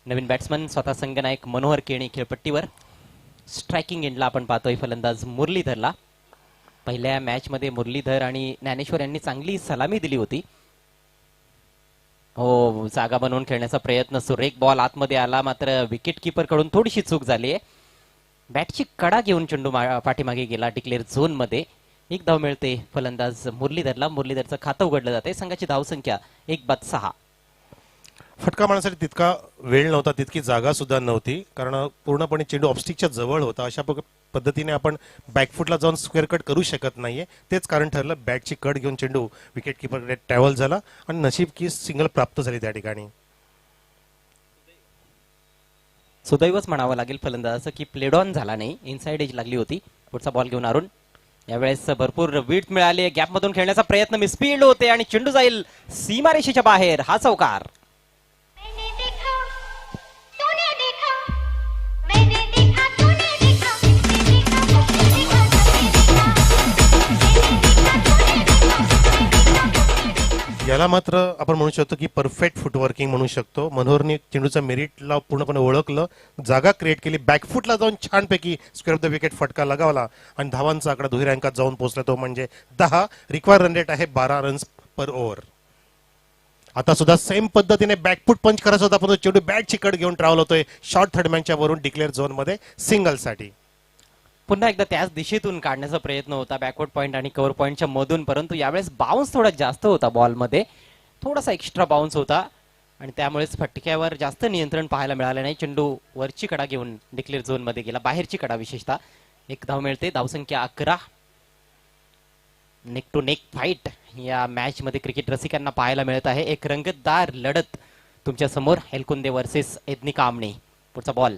नवीन बॅट्समन स्वतः संघनायक मनोहर केणी खेळपट्टीवर. स्ट्रायकिंग एंडला आपण पाहतोय फलंदाज मुरलीधरला. पहिल्या मॅच मध्ये मुरलीधर आणि ज्ञानेश्वर यांनी चांगली सलामी दिली होती. हो, जागा बनवून खेळण्याचा प्रयत्न, सुरेख बॉल आतमध्ये आला, मात्र विकेट किपर कडून थोडीशी चूक झाली आहे. बॅटची कडा घेऊन चेंडू पाठीमागे गेला डिक्लेअर झोन मध्ये. एक धाव मिळते फलंदाज मुरलीधरला. मुरलीधरचं खातं उघडलं जाते. संघाची धावसंख्या 1/6. फटका मारण्यासाठी तितका वेळ नव्हता, तितकी जागा सुद्धा नव्हती, कारण पूर्णपणे चेंडू ऑफस्टिकच्या जवळ होता. अशा पद्धतीने आपण बॅकफुटला जाऊन स्क्वेअर कट करू शकत नाहीये. तेच कारण ठरलं. बॅटची कट घेऊन चेंडू विकेट किपरकडे ट्रॅव्हल झाला आणि नशीब की सिंगल प्राप्त झाली त्या ठिकाणी. सुदैवच म्हणावं लागेल फलंदाजाचं की प्लेड ऑन झाला नाही, इनसाइड एज लागली होती. पुढचा बॉल घेऊन अरुण. यावेळेस भरपूर विड्थ मिळाली. गॅप मधून खेळण्याचा प्रयत्न, मिसफील्ड होते आणि चेंडू जाईल सीमारेषेच्या बाहेर. हा चौकार. याला मात्र आपण म्हणू शकतो की परफेक्ट फुटवर्किंग म्हणू शकतो. मनोहरने चेंडूचा मेरिटला पूर्णपणे ओळखलं, जागा क्रिएट केली, बॅकफुटला जाऊन छानपैकी स्क्वेअर ऑफ द विकेट फटका लगावला आणि धावांचा आकडा दुहेरी अंकात जाऊन पोहोचला, तो म्हणजे 10. रिक्वायर रन रेट आहे 12 रन्स पर ओव्हर. आता सुद्धा सेम पद्धतीने बॅकफुट पंच करायचा होता, पण चेंडू बॅटची कट घेऊन ट्रॅव्हल होतोय शॉर्ट थर्डमॅनच्या वरून डिक्लेअर झोन मध्ये सिंगलसाठी. पुन्हा एकदा त्याच दिशेतून काढण्याचा प्रयत्न होता बॅकवर्ड पॉइंट आणि कव्हर पॉइंटच्या मधून, परंतु यावेळेस बाउन्स थोडा जास्त होता. बॉलमध्ये थोडासा एक्स्ट्रा बाउन्स होता आणि त्यामुळेच फटक्यावर जास्त नियंत्रण पाहायला मिळालं नाही. चेंडू वरची कडा घेऊन डिक्लेअर झोन मध्ये गेला, बाहेरची कडा विशेषतः. एक धाव मिळते. धावसंख्या 11. नेक टू नेक फाईट या मॅच मध्ये क्रिकेट रसिकांना पाहायला मिळत आहे. एक रंगतदार लढत तुमच्या समोर. एलकुंदे वर्सेस एदनिका आमणे. पुढचा बॉल.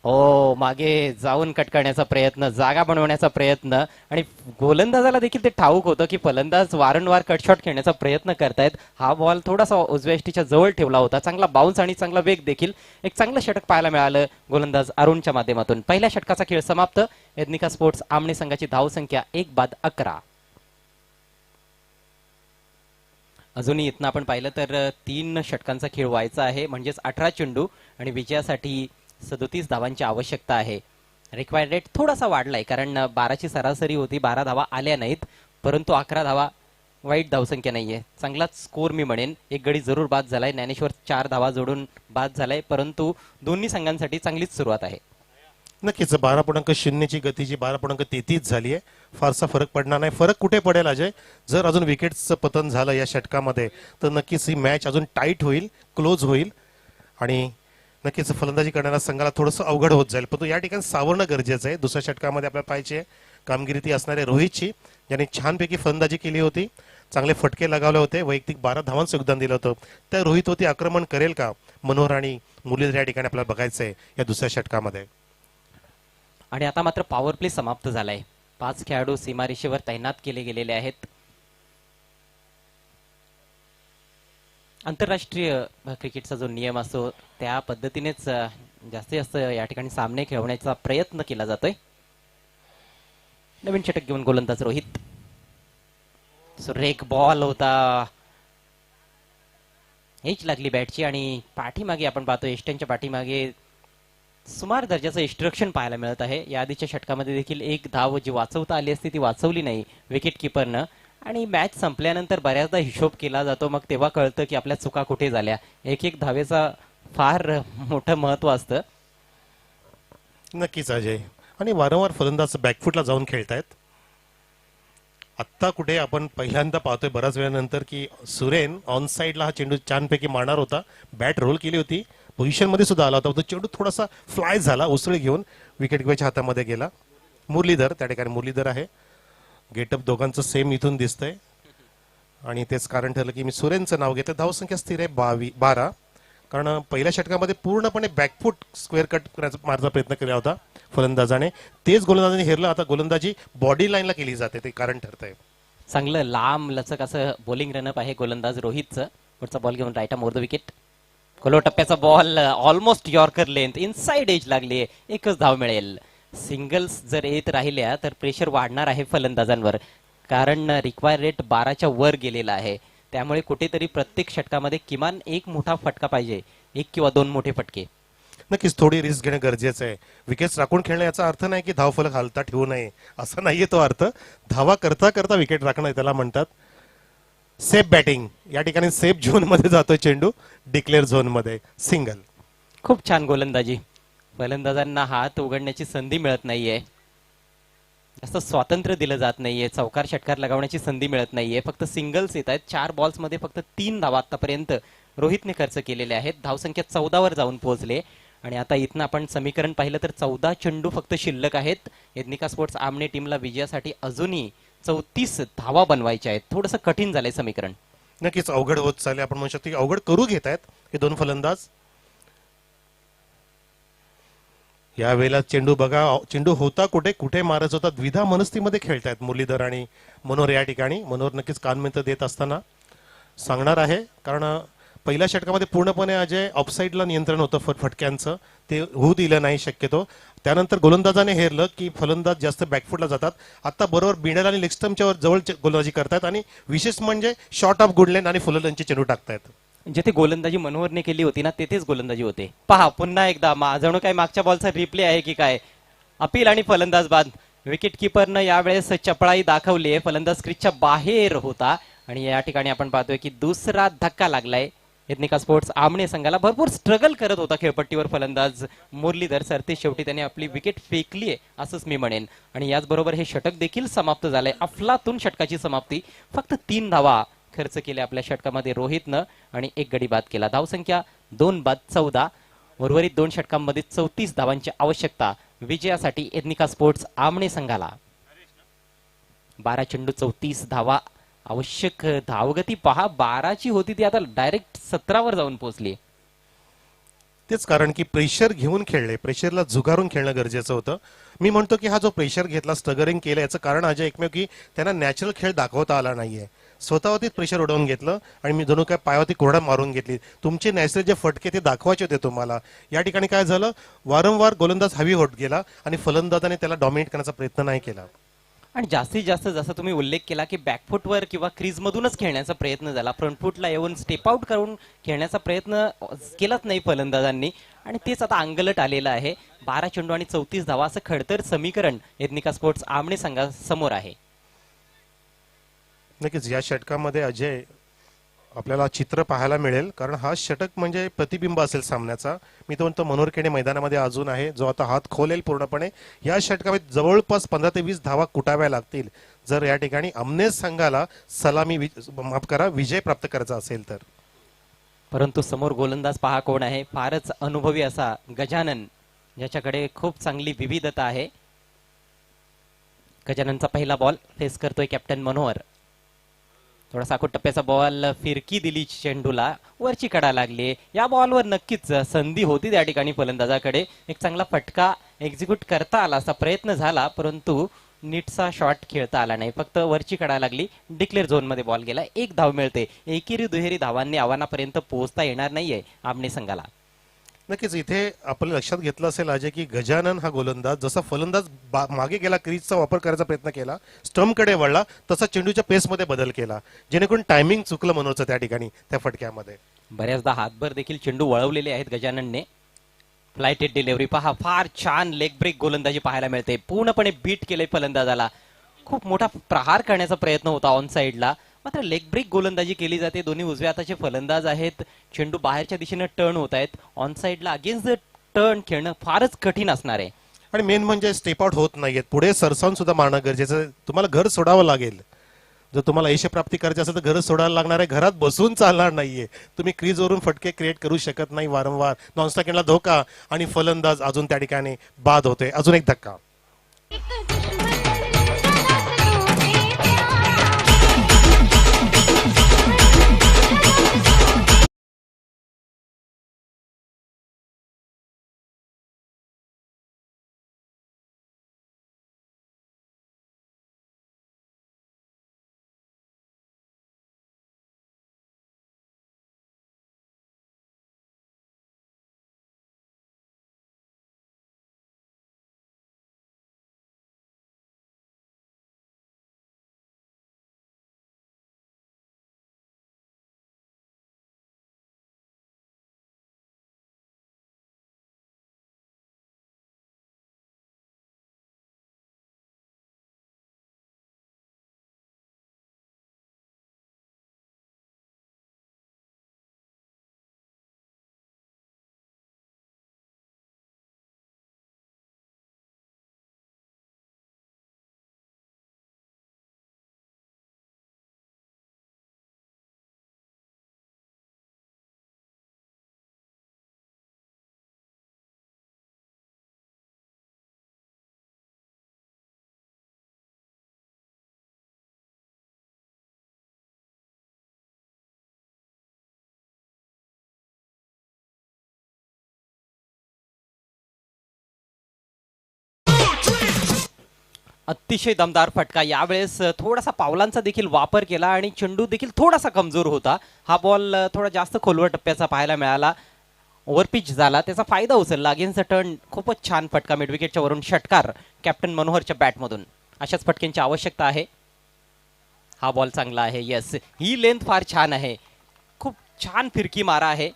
हो, मागे जाऊन कट करण्याचा प्रयत्न, जागा बनवण्याचा प्रयत्न आणि गोलंदाजाला देखील ते ठाऊक होतं की फलंदाज वारंवार कट शॉट खेळण्याचा प्रयत्न करतायत. हा बॉल थोडासा उजव्या यष्टीच्या जवळ ठेवला होता. चांगला बाउन्स आणि चांगला वेग देखील. एक चांगलं षटक पाहायला मिळालं गोलंदाज अरुणच्या माध्यमातून. पहिल्या षटकाचा खेळ समाप्त. एदनिका स्पोर्ट्स आमणे संघाची धावसंख्या 1/11. अजूनही इथनं आपण पाहिलं तर 3 षटकांचा खेळ व्हायचा आहे, म्हणजेच 18 चेंडू आणि विजयासाठी 37 धावांची आवश्यकता आहे. रिक्वायर्ड रेट थोडासा वाढलाय, कारण 12ची सरासरी होती, 12 धावा आल्या नाहीत, परंतु 11 धावा वाईट धावसंख्या नाहीये. चांगलाच स्कोर मी म्हणेन. एक गडी जरूर बाद झालाय. ज्ञानेश्वर 4 धावा जोडून बाद झालाय, परंतु दोन्ही संघांसाठी चांगलीच सुरुवात आहे. नक्कीच 12.0ची गतीची 12.33 झाली आहे. फारसा फरक पडणार नाही. फरक कुठे पडेल अजय, जर अजून विकेटचं पतन झालं या षटकामध्ये तर नक्कीच ही मॅच अजून टाईट होईल, क्लोज होईल आणि नक्कीच फलंदाजी करणाऱ्या संघाला थोडंसं अवघड होत जाईल. परंतु या ठिकाणी सावरणं गरजेचं आहे. दुसऱ्या षटकामध्ये आपल्याला पाहिजे कामगिरी ती असणारे रोहितची, ज्याने छानपैकी फलंदाजी केली होती. चांगले फटके लगावले होते, वैयक्तिक 12 धावांचं योगदान दिलं होतं. त्या रोहित होती आक्रमण करेल का मनोहर आणि मुरलीधर या ठिकाणी आपल्याला बघायचंय या दुसऱ्या षटकामध्ये. आणि आता मात्र पॉवर प्ले समाप्त झालाय. 5 खेळाडू सीमारेषेवर तैनात केले गेलेले आहेत. आंतरराष्ट्रीय क्रिकेटचा जो नियम असतो त्या पद्धतीनेच जास्तीत जास्त या ठिकाणी सामने खेळवण्याचा प्रयत्न केला जातोय. नवीन षटक घेऊन गोलंदाज रोहित. सुरेख बॉल होता, हेच लागली बॅटची आणि पाठीमागे आपण पाहतो एस्टनच्या पाठीमागे सुमार दर्जाचं इन्स्ट्रक्शन पाहायला मिळत आहे. या आधीच्या षटकामध्ये देखील एक धाव जी वाचवता आली असती ती वाचवली नाही विकेट किपरनं. आणि मॅच संपल्यानंतर बऱ्याचदा हिशोब केला जातो, मग तेव्हा कळतं की आपल्या चुका कुठे झाल्या. एक एक धावेचा फार मोठं महत्व असतं. नक्कीच अजय, आणि वारंवार फलंदाज बॅकफुटला जाऊन खेळतायत. आत्ता कुठे आपण पहिल्यांदा पाहतोय बऱ्याच वेळानंतर की सुरेन ऑन साईडला हा चेंडू छानपैकी मारणार होता, बॅट रोल केली होती, पोझिशन मध्ये सुद्धा आला होता, तो चेंडू थोडासा फ्लाय झाला, उसळी घेऊन विकेट किपरच्या हातामध्ये गेला. मुरलीधर त्या ठिकाणी मुरलीधर आहे. गेटअप दोघांचं सेम इथून दिसतंय आणि तेच कारण ठरलं की मी सुरेनचं नाव घेतलं. धावसंख्या स्थिर आहे 12, कारण पहिल्या षटकामध्ये पूर्णपणे बॅकफुट स्क्वेअर कट मारण्याचा प्रयत्न केला होता फलंदाजाने, तेच गोलंदाजाने हेरलं. आता गोलंदाजी बॉडी लाईनला केली जाते, ते कारण ठरतंय. चांगलं लांब लचक असं बॉलिंग रनअप आहे गोलंदाज रोहितचं. पुढचा बॉल घेऊन राईट मोर द विकेट. खोलो टप्प्याचा ball almost yorker length inside edge लागली, एकच धाव मिळेल. सिंगल्स जर येत राहिल्या तर प्रेशर वाढणार आहे फलंदाजांवर, कारण रिक्वायर रेट 12च्या वर गेलेला आहे. त्यामुळे कुठेतरी प्रत्येक षटकामध्ये किमान एक मोठा फटका पाहिजे, 1 किंवा 2 मोठे फटके. नक्कीच थोडी रिस्क घेणं गरजेचं आहे. विकेट्स राखून खेळणं याचा अर्थ नाही की धावफलक हालता ठेवू नये, असा नाहीये तो अर्थ. धावा करता करता विकेट राखणं त्याला म्हणतात. सेफ बॅटिंग, या ठिकाणी सेफ झोन मध्ये जातोय चेंडू, डिक्लेअर झोन मध्ये सिंगल. खूप छान गोलंदाजी. फलंदाजांना हात उघडण्याची संधी मिळत नाहीये, जास्त स्वातंत्र्य दिलं जात नाहीये, चौकार षटकार लगावण्याची संधी मिळत नाहीये. फक्त सिंगल्स येत आहेत. 4 बॉल्स मध्ये फक्त 3 धावा आतापर्यंत रोहितने खर्च केलेले आहेत. धावसंख्या 14 वर जाऊन पोहोचले. आणि आता इथनं आपण समीकरण पाहिलं तर 14 चेंडू फक्त शिल्लक आहेत. एथनिका स्पोर्ट्स आमने टीमला विजयासाठी अजूनही 34 धावा बनवायच्या आहेत. थोडंसं कठीण झालंय समीकरण. नक्कीच अवघड होत चालले, आपण म्हणू शकतो की अवघड करू घेत आहेत हे दोन फलंदाज. यावेळेला चेंडू बघा, चेंडू होता कुठे कुठे मारत होता, द्विधा मनस्थितीमध्ये खेळतायत मुरलीधर आणि मनोहर या ठिकाणी. मनोहर नक्कीच कानमिंत देत असताना सांगणार आहे, कारण पहिल्या षटकामध्ये पूर्णपणे अजय ऑफसाईडला नियंत्रण होतं फटक्यांचं, ते होऊ दिलं नाही शक्यतो. त्यानंतर गोलंदाजाने हेरलं की फलंदाज जास्त बॅकफुटला जातात. आता बरोबर बिंडल आणि लेग स्टंपच्या जवळ गोलंदाजी करतायत आणि विशेष म्हणजे शॉर्ट ऑफ गुडलेन आणि फुलंदाजी चेंडू टाकतायत. जिथे गोलंदाजी मनोहरने केली होती ना तेथेच गोलंदाजी होते. पहा पुन्हा एकदा जणू काय मागच्या बॉलचा रिप्ले आहे की काय. अपील आणि फलंदाज बाद. विकेट किपरनं यावेळेस चपळाई दाखवली आहे. फलंदाज क्रीजच्या बाहेर होता आणि या ठिकाणी आपण पाहतोय की दुसरा धक्का लागलाय. एथनिका स्पोर्ट्स आमने संघाला भरपूर स्ट्रगल करत होता खेळपट्टीवर फलंदाज मुरलीधर. सरते शेवटी त्याने आपली विकेट फेकली आहे असंच मी म्हणेन. आणि याचबरोबर हे षटक देखील समाप्त झालंय. अफलातून षटकाची समाप्ती. फक्त 3 धावा खर्च केल्या आपल्या षटकामध्ये रोहितनं आणि 1 गडी बाद केला. धावसंख्या 2 बाद 14. उर्वरित 2 षटकांमध्ये 34 धावांची आवश्यकता विजयासाठी एथनिका स्पोर्ट्स आमने संघाला. 12 चेंडू 34 धावा आवश्यक. धावगती पहा 12ची होती ती आता डायरेक्ट 17 वर जाऊन पोहोचली. तेच कारण की प्रेशर घेऊन खेळले, प्रेशरला झुगारून खेळणं गरजेचं होतं. मी म्हणतो की हा जो प्रेशर घेतला, स्ट्रगलिंग केलं, याचं कारण अजय एकमेव की त्यांना नॅचरल खेळ दाखवता आला नाहीये. स्वतःवरतीच प्रेशर उडवून घेतलं आणि मी जणू काय पायावरती कोरडा मारून घेतली. तुमचे नॅचरल जे फटके ते दाखवायचे होते तुम्हाला. या ठिकाणी काय झालं, वारंवार गोलंदाज हवी होत गेला आणि फलंदाजाने त्याला डॉमिनेट करण्याचा प्रयत्न नाही केला. आणि जास्तीत जास्त जसं तुम्ही उल्लेख केला की बॅकफुटवर किंवा क्रीज मधूनच खेळण्याचा प्रयत्न झाला. फ्रंटफुटला येऊन स्टेप आउट करून खेळण्याचा प्रयत्न केलाच नाही फलंदाजांनी आणि तेच आता अंगलट आलेलं आहे. 12 चेंडू आणि 34 धावा असं खडतर समीकरण एथनिका स्पोर्ट्स आमने संघासमोर आहे. नक्कीच या षटकामध्ये अजय आपल्याला चित्र पाहायला मिळेल, कारण हा षटक म्हणजे प्रतिबिंब असेल सामन्याचा. मी तो म्हणतो मनोहर केणे मैदानामध्ये अजून आहे, जो आता हात खोलेल पूर्णपणे. या षटकामध्ये जवळपास 15 ते 20 धावा कुटाव्या लागतील जर या ठिकाणी आमने संघाला विजय प्राप्त करायचा असेल तर. परंतु समोर गोलंदाज पहा कोण आहे. फारच अनुभवी असा गजानन, ज्याच्याकडे खूप चांगली विविधता आहे. गजाननचा पहिला बॉल फेस करतोय कॅप्टन मनोहर. थोडासा टप्प्याचा बॉल फिरकी दिली चेंडूला, वरची कडा लागली. या बॉलवर नक्कीच संधी होती त्या ठिकाणी फलंदाजाकडे. एक चांगला फटका एक्झिक्यूट करता आला असा प्रयत्न झाला, परंतु नीटचा शॉट खेळता आला नाही. फक्त वरची कडा लागली, डिक्लेअर झोन मध्ये बॉल गेला. एक धाव मिळते. एकेरी दुहेरी धावांनी आव्हानापर्यंत पोहोचता येणार नाहीये आमने संघाला. नक्कीच इथे आपल्या लक्षात घेतलं असेल अजय की गजानन हा गोलंदाज जसा फलंदाज मागे गेला, क्रीजचा वापर करायचा प्रयत्न केला, स्टंपकडे वळला, तसा चेंडूच्या पेसमध्ये बदल केला, जेणेकरून टायमिंग चुकलं मनोरचं त्या ठिकाणी त्या फटक्यामध्ये. बऱ्याचदा हातभर देखील चेंडू वळवलेले आहेत गजाननने. फ्लायटेड डिलिव्हरी पहा, फार छान लेग ब्रेक गोलंदाजी पाहायला मिळते. पूर्णपणे बीट केले फलंदाजाला. खूप मोठा प्रहार करण्याचा प्रयत्न होता ऑन साइडला, मात्र लेग ब्रेक गोलंदाजी केली जाते. दोन्ही उजव्या हाताचे फलंदाज आहेत. चेंडू बाहेरच्या दिशेने टर्न होत आहेत. ऑन साइडला अगेन्स्ट द टर्न खेळणं फारच कठीण असणार आहे. आणि मेन म्हणजे स्टेप आउट होत नाहीयेत, पुढे सरसावून सुद्धा मारणं गरजेचं आहे. तुम्हाला घर सोडावं लागेल. जर तुम्हाला यश प्राप्ती करायची असेल तर घर सोडायला लागणार आहे. घरात बसून चालणार नाहीये. तुम्ही क्रीजवरून फटके क्रिएट करू शकत नाही वारंवार. नॉन स्ट्रायकरला धोका आणि फलंदाज अजून त्या ठिकाणी बाद होते. अजून एक धक्का. अतिशय दमदार फटका. यावेळेस थोडासा पावलांचा देखील वापर केला आणि चेंडू देखील थोडासा कमजोर होता. हा बॉल थोडा जास्त खोलवर टप्प्याचा पाहायला मिळाला. ओव्हरपिच झाला, त्याचा फायदा उचलला. अगेन्स्ट टर्न खूपच छान फटका मिड विकेटच्या वरून षटकार कॅप्टन मनोहरच्या बॅटमधून. अशाच फटक्यांची आवश्यकता आहे. हा बॉल चांगला आहे. येस, ही लेंथ फार छान आहे. खूप छान फिरकी मारा आहे.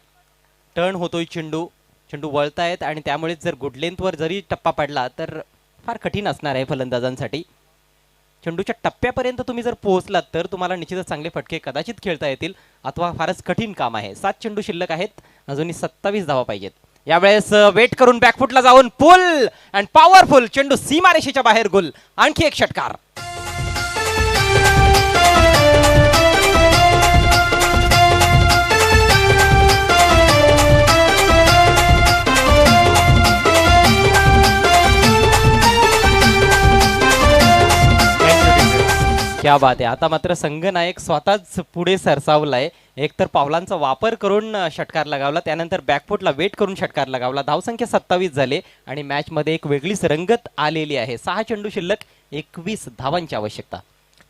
टर्न होतोय चेंडू, चेंडू वळतायत आणि त्यामुळे जर गुड लेंथवर जरी टप्पा पडला तर फार कठीण असणार आहे फलंदाजांसाठी. चेंडूच्या टप्प्यापर्यंत तुम्ही जर पोहोचलात तर तुम्हाला निश्चितच चांगले फटके कदाचित खेळता येतील, अथवा फारच कठीण काम आहे. 7 चेंडू शिल्लक आहेत, अजूनही 27 धावा पाहिजेत. यावेळेस वेट करून बॅकफुटला जाऊन पुल अँड पॉवरफुल चेंडू सीमारेषेच्या बाहेर गोल. आणखी एक षटकार. क्या बात आहे. आता मात्र संघनायक स्वतःच पुढे सरसावलाय. एकतर पावलांचा वापर करून षटकार लगावला, त्यानंतर बॅकफुटला वेट करून षटकार लगावला. धावसंख्या 27 झाले आणि मॅच मध्ये एक वेगळीच रंगत आलेली आहे. 6 चेंडू शिल्लक, 21 धावांची आवश्यकता.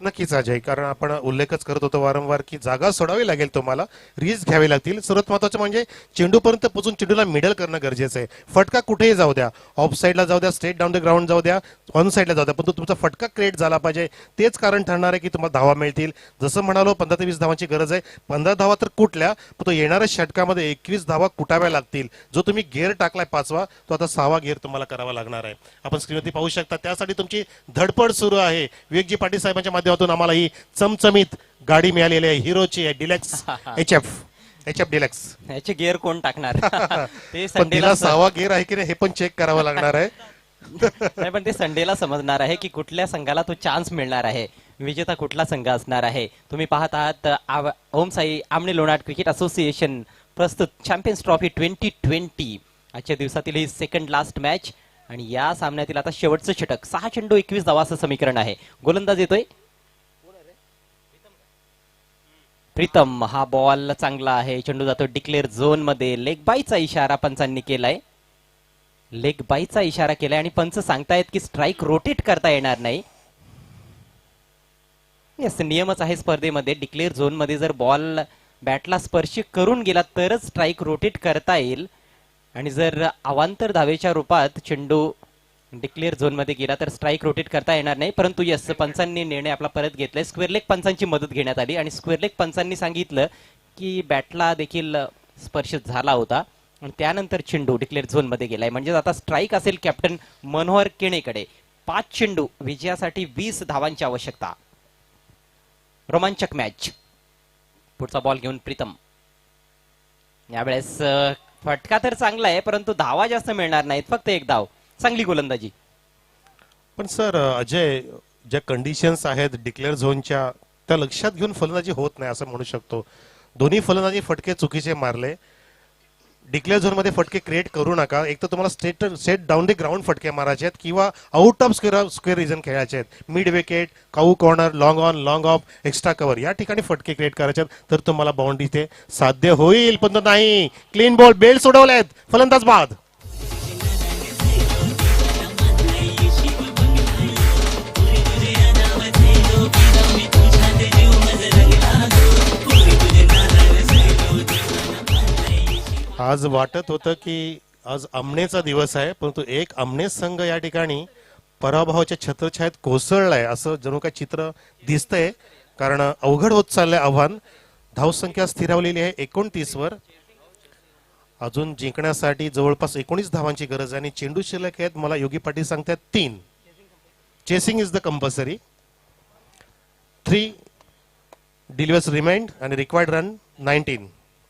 नक्कीच अजय, कारण आपण उल्लेखच करत होतो वारंवार की जागा सोडावी लागेल, तुम्हाला रिस्क घ्यावी लागतील. सर्वात महत्त्वाचं म्हणजे चेंडूपर्यंत पोहोचून चेंडूला मिडल करणं गरजेचं आहे. फटका कुठेही जाऊ द्या, ऑफ साईडला जाऊ द्या, स्ट्रेट डाऊन द ग्राउंड जाऊ द्या, ऑन साईडला जाऊ द्या, पण तुमचा फटका क्रिएट झाला पाहिजे. तेच कारण ठरणार आहे की तुम्हाला धावा मिळतील. जसं म्हणालो 15 ते 20 धावांची गरज आहे. 15 धावा तर कुठल्या, पण तो येणाऱ्या षटकामध्ये 21 धावा कुटाव्या लागतील. जो तुम्ही गेअर टाकलाय 5वा, तो आता 6वा गेअर तुम्हाला करावा लागणार आहे. आपण स्क्रीनवरती पाहू शकता. त्यासाठी तुमची धडपड सुरू आहे. विवेकजी पाटील साहेबांच्या माध्यमातून आम्हाला ही चमचमीत गाडी मिळालेली आहे. हिरोची डिलक्स एच एफ डिलक्स. याचे गिअर कोण टाकणार? ते पण तिला संडेला 6वा गिअर आहे की नाही हे पण चेक करावं लागणार आहे. नाही, पण ते संडेला समजणार आहे की कुठल्या संघाला तो चान्स मिळणार आहे, विजेता कुठला संघ असणार आहे. तुम्ही पाहत आहात ओम साई आमने लोणाट क्रिकेट असोसिएशन प्रस्तुत चॅम्पियन्स ट्रॉफी 2020. आजच्या दिवसातील ही सेकंड लास्ट मॅच आणि या सामन्यातील आता शेवटचं षटक. 6 चेंडू 21 धावा असं समीकरण आहे. गोलंदाज येतोय प्रीतम हा बॉल चांगला आहे, चेंडू जातो डिक्लेअर झोन मध्ये. लेग बाईचा इशारा पंचांनी केलाय, लेग बाईचा इशारा केलाय आणि पंच सांगतायत की स्ट्राईक रोटेट करता येणार नाही. येस, नियमच आहे स्पर्धेमध्ये, डिक्लेअर झोन मध्ये जर बॉल बॅटला स्पर्श करून गेला तरच स्ट्राईक रोटेट करता येईल आणि जर अवांतर धावेच्या रूपात चेंडू डिक्लेअर झोन मध्ये गेला तर स्ट्राईक रोटेट करता येणार नाही. परंतु यस, पंचांनी निर्णय आपला परत घेतलाय. स्क्वेअर लेग पंचांची मदत घेण्यात आली आणि स्क्वेअर लेग पंचांनी सांगितलं की बॅटला देखील स्पर्श झाला होता आणि त्यानंतर चेंडू डिक्लेअर झोन मध्ये गेलाय. म्हणजे आता स्ट्राईक असेल कॅप्टन मनोहर केणेकडे. 5 चेंडू, विजयासाठी 20 धावांची आवश्यकता. रोमांचक मॅच. पुढचा बॉल घेऊन प्रीतम. यावेळेस फटका तर चांगला आहे परंतु धावा जास्त मिळणार नाहीत, फक्त 1 धाव. चांगली गोलंदाजी. पण सर अजय, ज्या कंडिशन्स आहेत डिक्लेअर झोनच्या त्या लक्षात घेऊन फलंदाजी होत नाही असं म्हणू शकतो. दोन्ही फलंदाजी फटके चुकीचे मारले. डिक्लेअर झोन मध्ये फटके क्रिएट करू नका. एक तर तुम्हाला सेट डाऊन द ग्राउंड फटके मारायचे आहेत किंवा आउट ऑफ स्क्वेअर रिजन खेळायचे आहेत. Mid wicket, cow corner, long on, long of, extra cover या ठिकाणी फटके क्रिएट करायचे आहेत तर तुम्हाला बाउंड्री ते साध्य होईल. पण नाही, क्लीन बॉल, बेल्ट सोडवलेत, फलंदाज बाद. आज वाटत होतं की आज आमनेचा दिवस आहे परंतु एक आमने संघ या ठिकाणी पराभवाच्या छत्रछायेत कोसळलाय असं जणू काय चित्र दिसतंय. कारण अवघड होत चाललंय आव्हान. धावसंख्या स्थिरावलेली आहे 29 वर. अजून जिंकण्यासाठी जवळपास 19 धावांची गरज आहे आणि चेंडू शिल्लक आहेत. मला योगी पाटील सांगतात 3. Chasing is the compulsory. 3 deliveries remained आणि रिक्वायर्ड रन 19.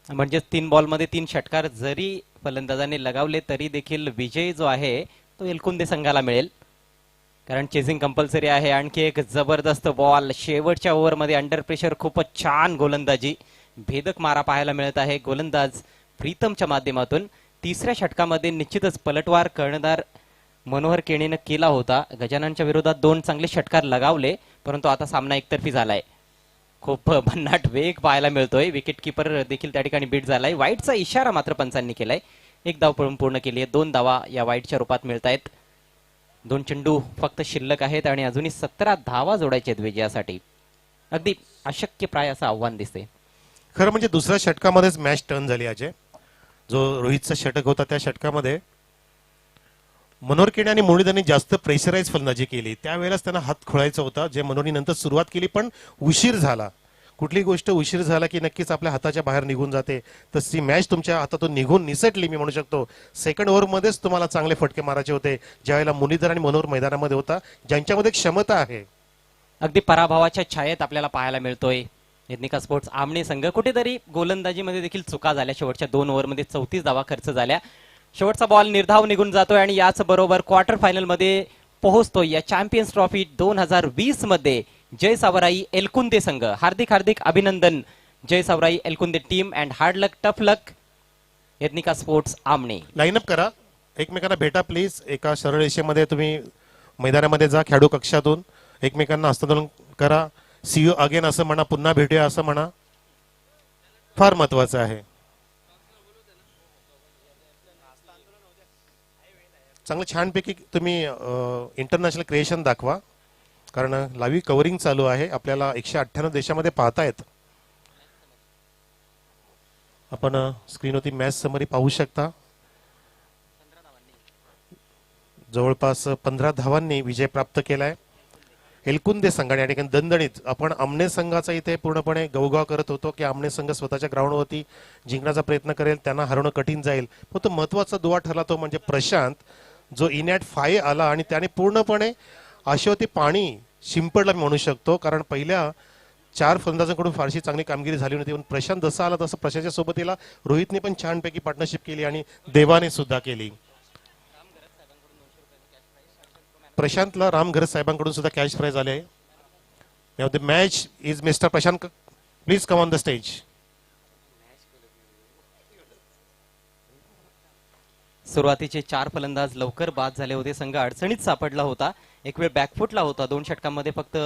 म्हणजे 3 बॉलमध्ये 3 षटकार जरी फलंदाजांनी लगावले तरी देखील विजय जो आहे तो एलकुंदे संघाला मिळेल, कारण चेसिंग कंपल्सरी आहे. आणखी एक जबरदस्त बॉल शेवटच्या ओव्हरमध्ये अंडर प्रेशर. खूपच छान गोलंदाजी, भेदक मारा पाहायला मिळत आहे गोलंदाज प्रीतमच्या माध्यमातून. 3ऱ्या षटकामध्ये निश्चितच पलटवार कर्णधार मनोहर केणेनं केला होता. गजाननच्या विरोधात 2 चांगले षटकार लगावले परंतु आता सामना एकतर्फी झालाय. खूप भन्नाट वेग पाहायला मिळतोय. विकेट किपर देखील त्या ठिकाणी बीट झालाय. वाईटचा इशारा मात्र पंचांनी केलाय. 1 धाव पळून पूर्ण केली आहे. 2 धावा या वाईटच्या रूपात मिळत आहेत. 2 चेंडू फक्त शिल्लक आहेत आणि अजूनही 17 धावा जोडायचे आहेत विजयासाठी. अगदी अशक्य प्राय असं आव्हान दिसते. खरं म्हणजे दुसऱ्या षटकामध्येच मॅच टर्न झाली अजय. जो रोहितचा षटक होता त्या षटकामध्ये मनोहर केणे आणि मुरलीधरनी जास्त प्रेशराईज फलंदाजी केली. त्यावेळेलाच त्यांना हात खोळायचा होता, जे मनोहरनी नंतर सुरुवात केली पण उशीर झाला. कुठली गोष्ट उशीर झाला की नक्कीच आपल्या हाताच्या बाहेर निघून जाते. तशी मॅच तुमच्या हातातून निघून निसटली मी म्हणू शकतो. सेकंड ओव्हरमध्येच तुम्हाला चांगले फटके मारायचे होते ज्यावेळेला मुरलीधर आणि मनोहर मैदानामध्ये होता, ज्यांच्यामध्ये क्षमता आहे. अगदी पराभवाच्या छायेत आपल्याला पाहायला मिळतोय एथनिका स्पोर्ट्स आमने संघ. कुठेतरी गोलंदाजीमध्ये देखील चुका झाल्या. शेवटच्या 2 ओव्हरमध्ये 34 धावा खर्च झाल्या. शेवटचा बॉल निर्धाव निघून जातोय आणि याच बरोबर क्वार्टर फायनल मध्ये पोहोचतोय या चॅम्पियन्स ट्रॉफी 2020 मध्ये जय सावराई एलकुंदे संघ. हार्दिक हार्दिक अभिनंदन जय Savrai Elkunde team and hard luck, tough luck Ethnica sports आमने. लाईनअप करा, एकमेकांना भेटा प्लीज. एका सरळ रेषेमध्ये तुम्ही मैदानामध्ये जा. खेळाडू कक्षातून एकमेकांना हस्तांदोलन करा. सी यू अगेन असं म्हणा, पुन्हा भेटूया असं म्हणा. फार महत्वाचं आहे. चांगलं छानपैकी तुम्ही इंटरनॅशनल क्रिएशन दाखवा, कारण लाईव्ह कव्हरिंग चालू आहे. आपल्याला 198 देशामध्ये पाहतायत. आपण स्क्रीनवरती मॅच समरी पाहू शकता. जवळपास 15 धावांनी विजय प्राप्त केलाय एलकुंदे संघाने. या ठिकाणी दणदणीत आपण आमने संघाचा इथे पूर्णपणे गवगाव करत होतो की आमने संघ स्वतःच्या ग्राउंडवरती जिंकण्याचा प्रयत्न करेल, त्यांना हरवणं कठीण जाईल. पण तो महत्वाचा दुवा ठरला तो म्हणजे प्रशांत, जो इन ॲट 5 आला आणि त्याने पूर्णपणे आशावती पाणी शिंपडला म्हणू शकतो. कारण पहिल्या 4 फलंदाजांकडून फारशी चांगली कामगिरी झाली नव्हती. पण प्रशांत जसा आला तसं प्रशांतच्या सोबतीला रोहितने पण छानपैकी पार्टनरशिप केली आणि देवाने सुद्धा केली. प्रशांतला राम घरत साहेबांकडून सुद्धा कॅश प्राइज आले. Now the match is mister Prashant, please come on the stage. सुरुवातीचे 4 फलंदाज लवकर बाद झाले होते. संघ अडचणीत सापडला होता. एक वेळ बॅकफुटला होता. 2 षटकांमध्ये फक्त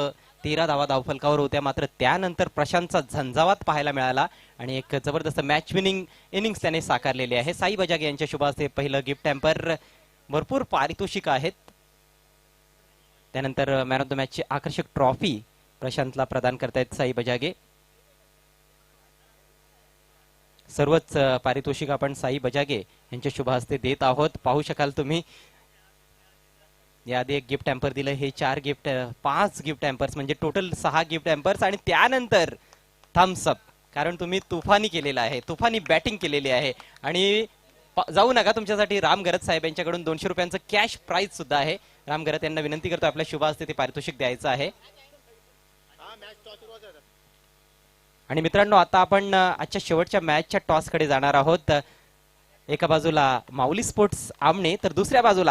13 धावा धावफलकावर होत्या. मात्र त्यानंतर प्रशांतचा झंझावात पाहायला मिळाला आणि एक जबरदस्त मॅच विनिंग इनिंग्स त्याने साकारलेली आहे. साई बजागे यांच्या शुभ हस्ते पहिलं गिफ्ट हॅम्पर, भरपूर पारितोषिक आहेत. त्यानंतर मॅन ऑफ द मॅचची आकर्षक ट्रॉफी प्रशांतला प्रदान करतायत साई बजागे. सर्वच पारितोषिक आपण साई बजागे यांच्या शुभ हस्ते देत आहोत. पाहू शकाल तुम्ही याआधी एक गिफ्ट हॅम्पर दिलं, हे 5 गिफ्ट हॅम्पर्स म्हणजे टोटल 6 गिफ्ट हॅम्पर्स आणि त्यानंतर थम्सअप, कारण तुम्ही तुफानी केलेला आहे, तुफानी बॅटिंग केलेली आहे. आणि जाऊ नका, तुमच्यासाठी राम गरत साहेब यांच्याकडून 200 रुपयांचं कॅश प्राइज सुद्धा आहे. राम गरत यांना विनंती करतो आपल्या शुभ हस्ते ते पारितोषिक द्यायचं आहे. आणि मित्रांनो, आता आपण आजच्या शेवटच्या मॅचच्या टॉस कडे जाणार आहोत. एका बाजूला माऊली स्पोर्ट्स आमने तर दुसऱ्या बाजूला